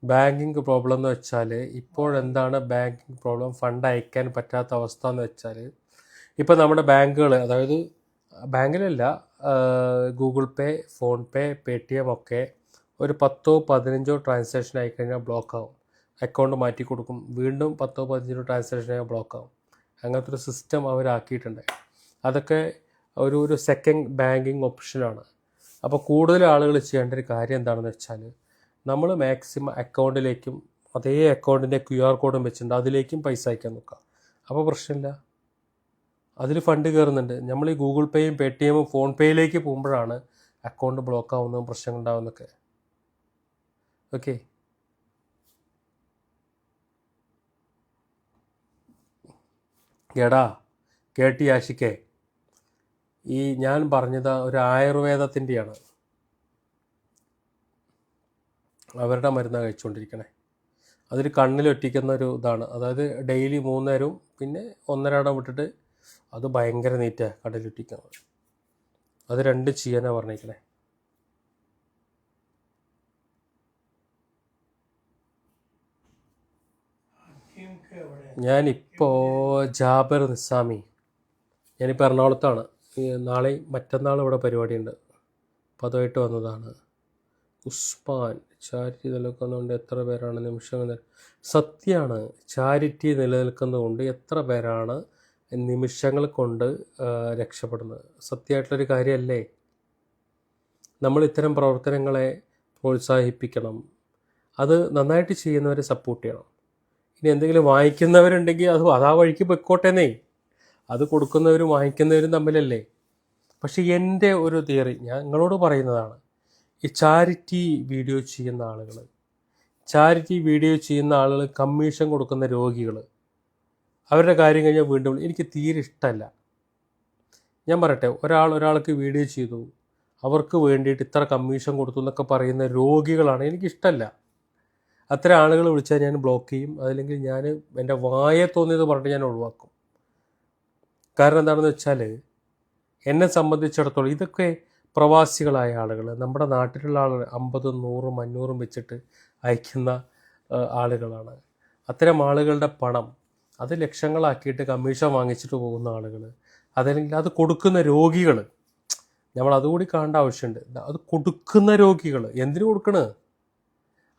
[SPEAKER 1] ബാങ്കിങ് പ്രോബ്ലം എന്ന് വെച്ചാൽ ഇപ്പോഴെന്താണ് ബാങ്കിങ് പ്രോബ്ലം? ഫണ്ട് അയക്കാൻ പറ്റാത്ത അവസ്ഥ എന്ന് വെച്ചാൽ ഇപ്പോൾ നമ്മുടെ ബാങ്കുകൾ, അതായത് ബാങ്കിലല്ല, ഗൂഗിൾ പേ, ഫോൺ പേ, പേടിഎം ഒക്കെ ഒരു 10-15 ട്രാൻസാക്ഷൻ ആയിക്കഴിഞ്ഞാൽ ബ്ലോക്കാവും. അക്കൗണ്ട് മാറ്റി കൊടുക്കും, വീണ്ടും 10-15 ട്രാൻസാക്ഷൻ ആയി ബ്ലോക്കാവും. അങ്ങനത്തെ ഒരു സിസ്റ്റം അവരാക്കിയിട്ടുണ്ട്. അതൊക്കെ ഒരു സെക്കൻഡ് ബാങ്കിങ് ഓപ്ഷനാണ്. അപ്പോൾ കൂടുതൽ ആളുകൾ ചെയ്യേണ്ട ഒരു കാര്യം എന്താണെന്ന് വെച്ചാൽ നമ്മൾ മാക്സിമം അക്കൗണ്ടിലേക്കും അതേ അക്കൗണ്ടിൻ്റെ QR കോഡും വെച്ചിട്ടുണ്ട്, അതിലേക്കും പൈസ അയക്കാൻ നോക്കുക. അപ്പോൾ പ്രശ്നമില്ല, അതിൽ ഫണ്ട് കയറുന്നുണ്ട്. നമ്മൾ ഈ ഗൂഗിൾ പേയും പേടിഎമ്മും ഫോൺ പേയിലേക്ക് പോകുമ്പോഴാണ് അക്കൗണ്ട് ബ്ലോക്ക് ആവുന്നതും പ്രശ്നങ്ങളുണ്ടാവുന്നതൊക്കെ. ഓക്കെ, എടാ കേട്ടി ആശിക്കേ, ഈ ഞാൻ പറഞ്ഞത് ഒരു ആയുർവേദത്തിൻ്റെയാണ്, അവരുടെ മരുന്നാണ് കഴിച്ചുകൊണ്ടിരിക്കണേ. അതിൽ കണ്ണിലൊറ്റിക്കുന്ന ഒരു ഇതാണ്, അതായത് ഡെയിലി 3 നേരവും പിന്നെ 1.5 ഇടം വിട്ടിട്ട് അത് ഭയങ്കര നീറ്റാണ് കണ്ണിലൊറ്റിക്കുന്നത്. അത് 2 ചെയ്യാനാണ് പറഞ്ഞിരിക്കണേ. ഞാനിപ്പോൾ ജാബിർ നിസാമി, ഞാനിപ്പോൾ എറണാകുളത്താണ്. നാളെയും മറ്റന്നാളും ഇവിടെ പരിപാടിയുണ്ട്, അപ്പോൾ അതുമായിട്ട് വന്നതാണ്. ഉസ്മാൻ, ചാരിറ്റി നിലനിൽക്കുന്നതുകൊണ്ട് എത്ര പേരാണ് നിമിഷങ്ങൾ? സത്യമാണ്, ചാരിറ്റി നിലനിൽക്കുന്നതുകൊണ്ട് എത്ര പേരാണ് നിമിഷങ്ങൾ കൊണ്ട് രക്ഷപ്പെടുന്നത്. സത്യമായിട്ടുള്ളൊരു കാര്യമല്ലേ? നമ്മൾ ഇത്തരം പ്രവർത്തനങ്ങളെ പ്രോത്സാഹിപ്പിക്കണം, അത് നന്നായിട്ട് ചെയ്യുന്നവരെ സപ്പോർട്ട് ചെയ്യണം. ഇനി എന്തെങ്കിലും വാങ്ങിക്കുന്നവരുണ്ടെങ്കിൽ അതാ വഴിക്ക് പൊയ്ക്കോട്ടേന്നേ, അത് കൊടുക്കുന്നവരും വാങ്ങിക്കുന്നവരും തമ്മിലല്ലേ. പക്ഷെ എൻ്റെ ഒരു തിയറി ഞാൻ നിങ്ങളോട് പറയുന്നതാണ്, ഈ ചാരിറ്റി വീഡിയോ ചെയ്യുന്ന ആളുകൾ, കമ്മീഷൻ കൊടുക്കുന്ന രോഗികൾ, അവരുടെ കാര്യം കഴിഞ്ഞാൽ വീണ്ടും എനിക്ക് തീരെ ഇഷ്ടമല്ല. ഞാൻ പറയട്ടെ, ഒരാൾക്ക് വീഡിയോ ചെയ്തു, അവർക്ക് വേണ്ടിയിട്ട് ഇത്ര കമ്മീഷൻ കൊടുത്തു എന്നൊക്കെ പറയുന്ന രോഗികളാണ് എനിക്കിഷ്ടമല്ല. അത്തരം ആളുകൾ വിളിച്ചാൽ ഞാൻ ബ്ലോക്ക് ചെയ്യും, അതല്ലെങ്കിൽ ഞാൻ എൻ്റെ വായെ തോന്നിയത് പറഞ്ഞിട്ട് ഞാൻ ഒഴിവാക്കും. കാരണം എന്താണെന്ന് വെച്ചാൽ എന്നെ സംബന്ധിച്ചിടത്തോളം ഇതൊക്കെ പ്രവാസികളായ ആളുകൾ, നമ്മുടെ നാട്ടിലുള്ള ആളുകൾ 50, 100, 500 വെച്ചിട്ട് അയക്കുന്ന ആളുകളാണ്. അത്തരം ആളുകളുടെ പണം അത് ലക്ഷങ്ങളാക്കിയിട്ട് കമ്മീഷൻ വാങ്ങിച്ചിട്ട് പോകുന്ന ആളുകൾ, അതല്ലെങ്കിൽ അത് കൊടുക്കുന്ന രോഗികൾ, നമ്മൾ അതുകൂടി കാണേണ്ട ആവശ്യമുണ്ട്. അത് കൊടുക്കുന്ന രോഗികൾ എന്തിനു കൊടുക്കണേ?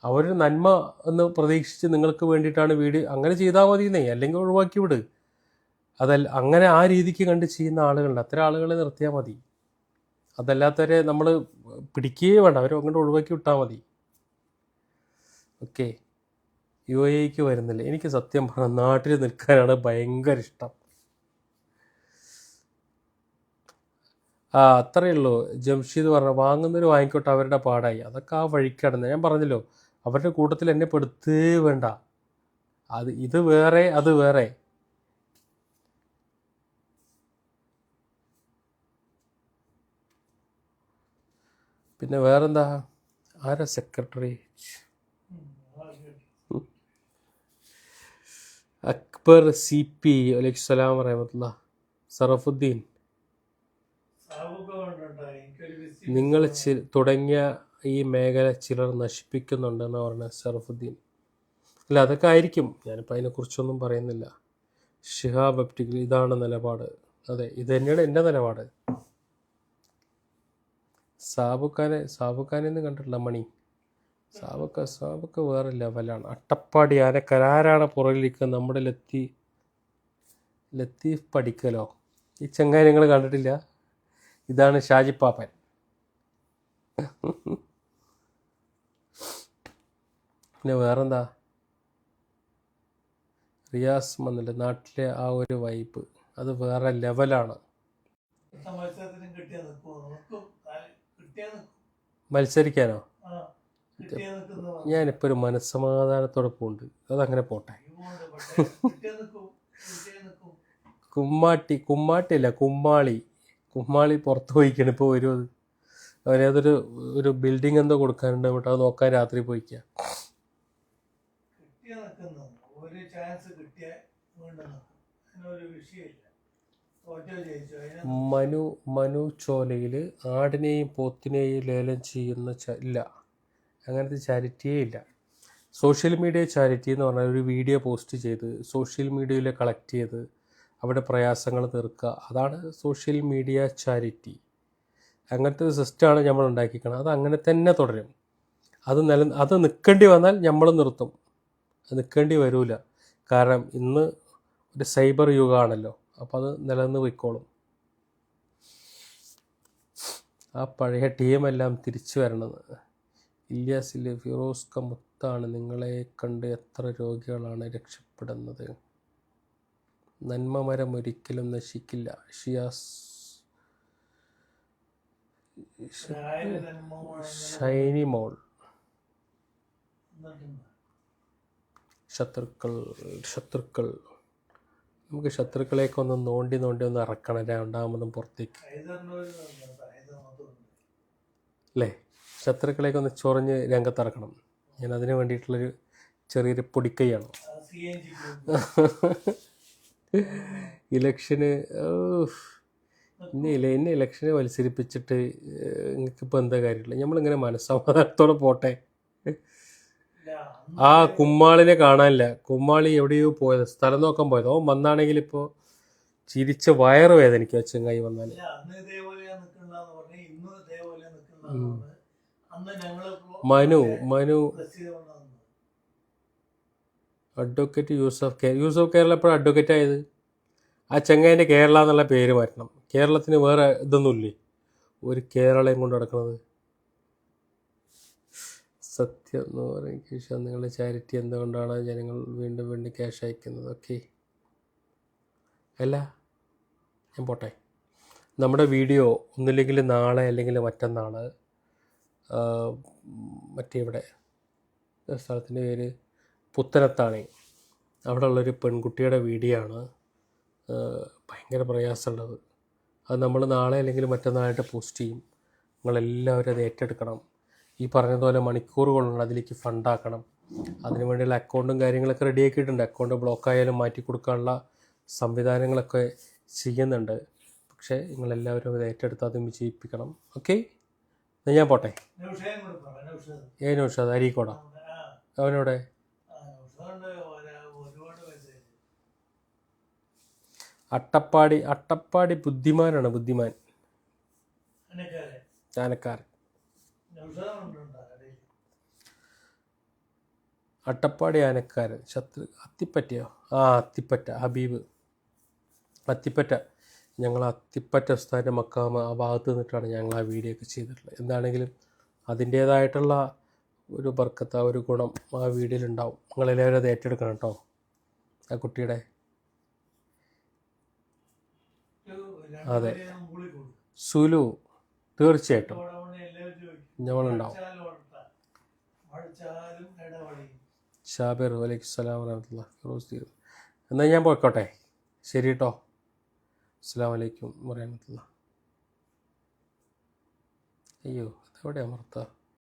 [SPEAKER 1] അവർ നന്മ എന്ന് പ്രതീക്ഷിച്ച് നിങ്ങൾക്ക് വേണ്ടിയിട്ടാണ് വീഡിയോ, അങ്ങനെ ചെയ്താൽ മതിയെന്നേ, അല്ലെങ്കിൽ ഒഴിവാക്കി വിട്. അങ്ങനെ ആ രീതിക്ക് കണ്ട് ചെയ്യുന്ന ആളുകളുണ്ട്, അത്തരം ആളുകളെ നിർത്തിയാൽ മതി. അതല്ലാത്തവരെ നമ്മൾ പിടിക്കുകയേ വേണ്ട, അവരെ അങ്ങോട്ട് ഒഴിവാക്കി വിട്ടാൽ മതി. ഓക്കെ, UAE വരുന്നില്ല. എനിക്ക് സത്യം പറഞ്ഞാൽ നാട്ടിൽ നിൽക്കാനാണ് ഭയങ്കര ഇഷ്ടം. അത്രയേ ഉള്ളൂ. ജംഷീദ് പറഞ്ഞു വാങ്ങുന്നവർ വാങ്ങിക്കോട്ടെ, അവരുടെ പാടായി, അതൊക്കെ ആ വഴിക്കടന്ന്. ഞാൻ പറഞ്ഞല്ലോ, അവരുടെ കൂട്ടത്തിൽ എന്നെ പെടുത്തേ വേണ്ട. ഇത് വേറെ അത് വേറെ. പിന്നെ വേറെന്താ? ആരാ സെക്രട്ടറി? അക്ബർ CP, വലൈക്കും സലാം വറഹ്മത്തുള്ളാഹി. സറഫുദ്ദീൻ, നിങ്ങൾ തുടങ്ങിയ ഈ മേഖല ചിലർ നശിപ്പിക്കുന്നുണ്ടെന്ന് പറഞ്ഞ സറഫുദ്ദീൻ. അല്ല, അതൊക്കെ ആയിരിക്കും, ഞാനിപ്പോൾ അതിനെക്കുറിച്ചൊന്നും പറയുന്നില്ല. ഷിഹാബ് ഒപ്റ്റിക്കൽ, ഇതാണ് നിലപാട്. അതെ, ഇത് തന്നെയാണ് എൻ്റെ നിലപാട്. സാബുഖാനെന്ന് കണ്ടിട്ടില്ല മണി. സാബുക്ക വേറെ ലെവലാണ്. അട്ടപ്പാടി ആനക്കാർ. ആരാണ് പുറകിലിരിക്കുന്നത്? നമ്മുടെ ലത്തീഫ് പഠിക്കലോ? ഈ ചങ്ങായി നിങ്ങൾ കണ്ടിട്ടില്ല? ഇതാണ് ഷാജിപ്പാപ്പൻ. പിന്നെ വേറെന്താ? റിയാസ് വന്നില്ല. നാട്ടിലെ ആ ഒരു വൈബ് അത് വേറെ ലെവലാണ്. മത്സരിക്കാനോ? ഞാനിപ്പോൾ ഒരു മനസ്സമാധാനത്തോടെ പോകുന്നുണ്ട്. അതങ്ങനെ പോട്ടെ. കുമ്മാട്ടിയല്ല, കുമ്മാളി പുറത്ത് പോയിക്കാണ് ഇപ്പോൾ. ഒരു ബിൽഡിംഗ് എന്തോ കൊടുക്കാനുണ്ട്. എന്നിട്ട് അത് നോക്കാൻ രാത്രി പോയിക്കുക. മനു ചോലയിൽ ആടിനെയും പോത്തിനെയും ലേലം ചെയ്യുന്ന ഇല്ല, അങ്ങനത്തെ ചാരിറ്റിയേ ഇല്ല. സോഷ്യൽ മീഡിയ ചാരിറ്റി എന്ന് പറഞ്ഞാൽ ഒരു വീഡിയോ പോസ്റ്റ് ചെയ്ത് സോഷ്യൽ മീഡിയയിൽ കളക്ട് ചെയ്ത് അവിടെ പ്രയാസങ്ങൾ തീർക്കുക, അതാണ് സോഷ്യൽ മീഡിയ ചാരിറ്റി. അങ്ങനത്തെ ഒരു സിസ്റ്റമാണ് നമ്മൾ ഉണ്ടാക്കിക്കണം. അത് അങ്ങനെ തന്നെ തുടരും. അത് നിൽക്കേണ്ടി വന്നാൽ നമ്മൾ നിർത്തും. അത് നിൽക്കേണ്ടി വരില്ല. കാരണം ഇന്ന് ഒരു സൈബർ യുഗമാണല്ലോ. അപ്പോൾ അത് നിലനിന്ന് പോയിക്കോളും. ആ പഴയ ടീമെല്ലാം തിരിച്ചു വരണമെന്ന്. ഇല്യാസിലെ ഫിറോസ് കമുത്താണ്. നിങ്ങളെ കണ്ട് എത്ര രോഗികളാണ് രക്ഷപ്പെടുന്നത്. നന്മമരം ഒരിക്കലും നശിക്കില്ല. ഷൈനി മോൾ. ശത്രുക്കൾ നമുക്ക് ശത്രുക്കളെയൊക്കെ ഒന്ന് നോണ്ടി ഒന്ന് ഇറക്കണം. രണ്ടാമതും പുറത്തേക്ക് അല്ലേ? ശത്രുക്കളെയൊക്കെ ഒന്ന് ചൊറിഞ്ഞ് രംഗത്തിറക്കണം. ഞാൻ അതിന് വേണ്ടിയിട്ടുള്ളൊരു ചെറിയൊരു പൊടിക്കൈയാണ്. ഇലക്ഷന് എന്നെ ഇലക്ഷനെ മത്സരിപ്പിച്ചിട്ട് നിങ്ങൾക്കിപ്പോൾ എന്താ കാര്യമില്ല. നമ്മളിങ്ങനെ മനസ്സമാധാനത്തോടെ പോട്ടെ. ആ കുമ്മാളിനെ കാണാനില്ല. കുമ്മാളി എവിടെയോ പോയത്, സ്ഥലം നോക്കാൻ പോയത്. അവൻ വന്നാണെങ്കിൽ ഇപ്പോൾ ചിരിച്ച വയറ് വേദനിക്കുക ചെങ്ങായി വന്നാൽ. മനു അഡ്വക്കേറ്റ് യൂസഫ് കേരള എപ്പോഴും അഡ്വക്കേറ്റ് ആയത്? ആ ചെങ്ങായിൻ്റെ കേരള എന്നുള്ള പേര് മാറ്റണം. കേരളത്തിന് വേറെ ഇതൊന്നുമില്ലേ? ഒരു കേരളയും കൊണ്ട് നടക്കുന്നത്. സത്യം എന്ന് പറയും കേശ, നിങ്ങളുടെ ചാരിറ്റി എന്തുകൊണ്ടാണ് ജനങ്ങൾ വീണ്ടും ക്യാഷ് അയക്കുന്നത്? ഓക്കെ, അല്ല ഞാൻ പോട്ടെ. നമ്മുടെ വീഡിയോ ഒന്നില്ലെങ്കിൽ നാളെ അല്ലെങ്കിൽ മറ്റന്നാൾ മറ്റേ ഇവിടെ സ്ഥലത്തിൻ്റെ പേര് പുത്തനത്താണ്. അവിടെ ഉള്ളൊരു പെൺകുട്ടിയുടെ വീഡിയോ ആണ്. ഭയങ്കര പ്രയാസമുള്ളത്. അത് നമ്മൾ നാളെ അല്ലെങ്കിൽ മറ്റന്നാളായിട്ട് പോസ്റ്റ് ചെയ്യും. നിങ്ങളെല്ലാവരും അത് ഏറ്റെടുക്കണം. ഈ പറഞ്ഞതുപോലെ മണിക്കൂറുകളുണ്ട്, അതിലേക്ക് ഫണ്ടാക്കണം. അതിനു വേണ്ടിയുള്ള അക്കൗണ്ടും കാര്യങ്ങളൊക്കെ റെഡിയാക്കിയിട്ടുണ്ട്. അക്കൗണ്ട് ബ്ലോക്കായാലും മാറ്റി കൊടുക്കാനുള്ള സംവിധാനങ്ങളൊക്കെ ചെയ്യുന്നുണ്ട്. പക്ഷേ നിങ്ങളെല്ലാവരും അത് ഏറ്റെടുത്ത് അതും വിജയിപ്പിക്കണം. ഓക്കെ, ഞാൻ പോട്ടെ. നൗഷാദ് അരീക്കോട, അവനോടെ അട്ടപ്പാടി ബുദ്ധിമാനാണ്. ബുദ്ധിമാൻ ആനക്കാരൻ. അട്ടപ്പാടി ആനക്കാരൻ. അത്തിപ്പറ്റയോ? അത്തിപ്പറ്റ ഹബീബ്. അത്തിപ്പറ്റ, ഞങ്ങൾ അത്തിപ്പറ്റ ഉസ്താദിൻ്റെ മക്കാമ് ആ ഭാഗത്ത് നിന്നിട്ടാണ് ഞങ്ങൾ ആ വീഡിയോ ഒക്കെ ചെയ്തിട്ടുള്ളത്. എന്താണെങ്കിലും അതിൻ്റേതായിട്ടുള്ള ഒരു ബർക്കത്ത്, ഒരു ഗുണം ആ വീഡിയോയിലുണ്ടാവും. നിങ്ങളെല്ലാവരും അത് ഏറ്റെടുക്കണം കേട്ടോ. ആ കുട്ടിയുടെ അതെ സുലു തീർച്ചയായിട്ടും ഞങ്ങളുണ്ടാവും. ഷാബിർ വലൈക്കും സലാം വറഹ്മത്തുള്ളാഹി ഫിറോസ് തീരും. എന്നാൽ ഞാൻ പോയിക്കോട്ടെ. ശരി കേട്ടോ. അസ്സലാമു അലൈക്കും വറഹ്മത്തുള്ളാഹി. അയ്യോ, അതെവിടെ അമർത്താ?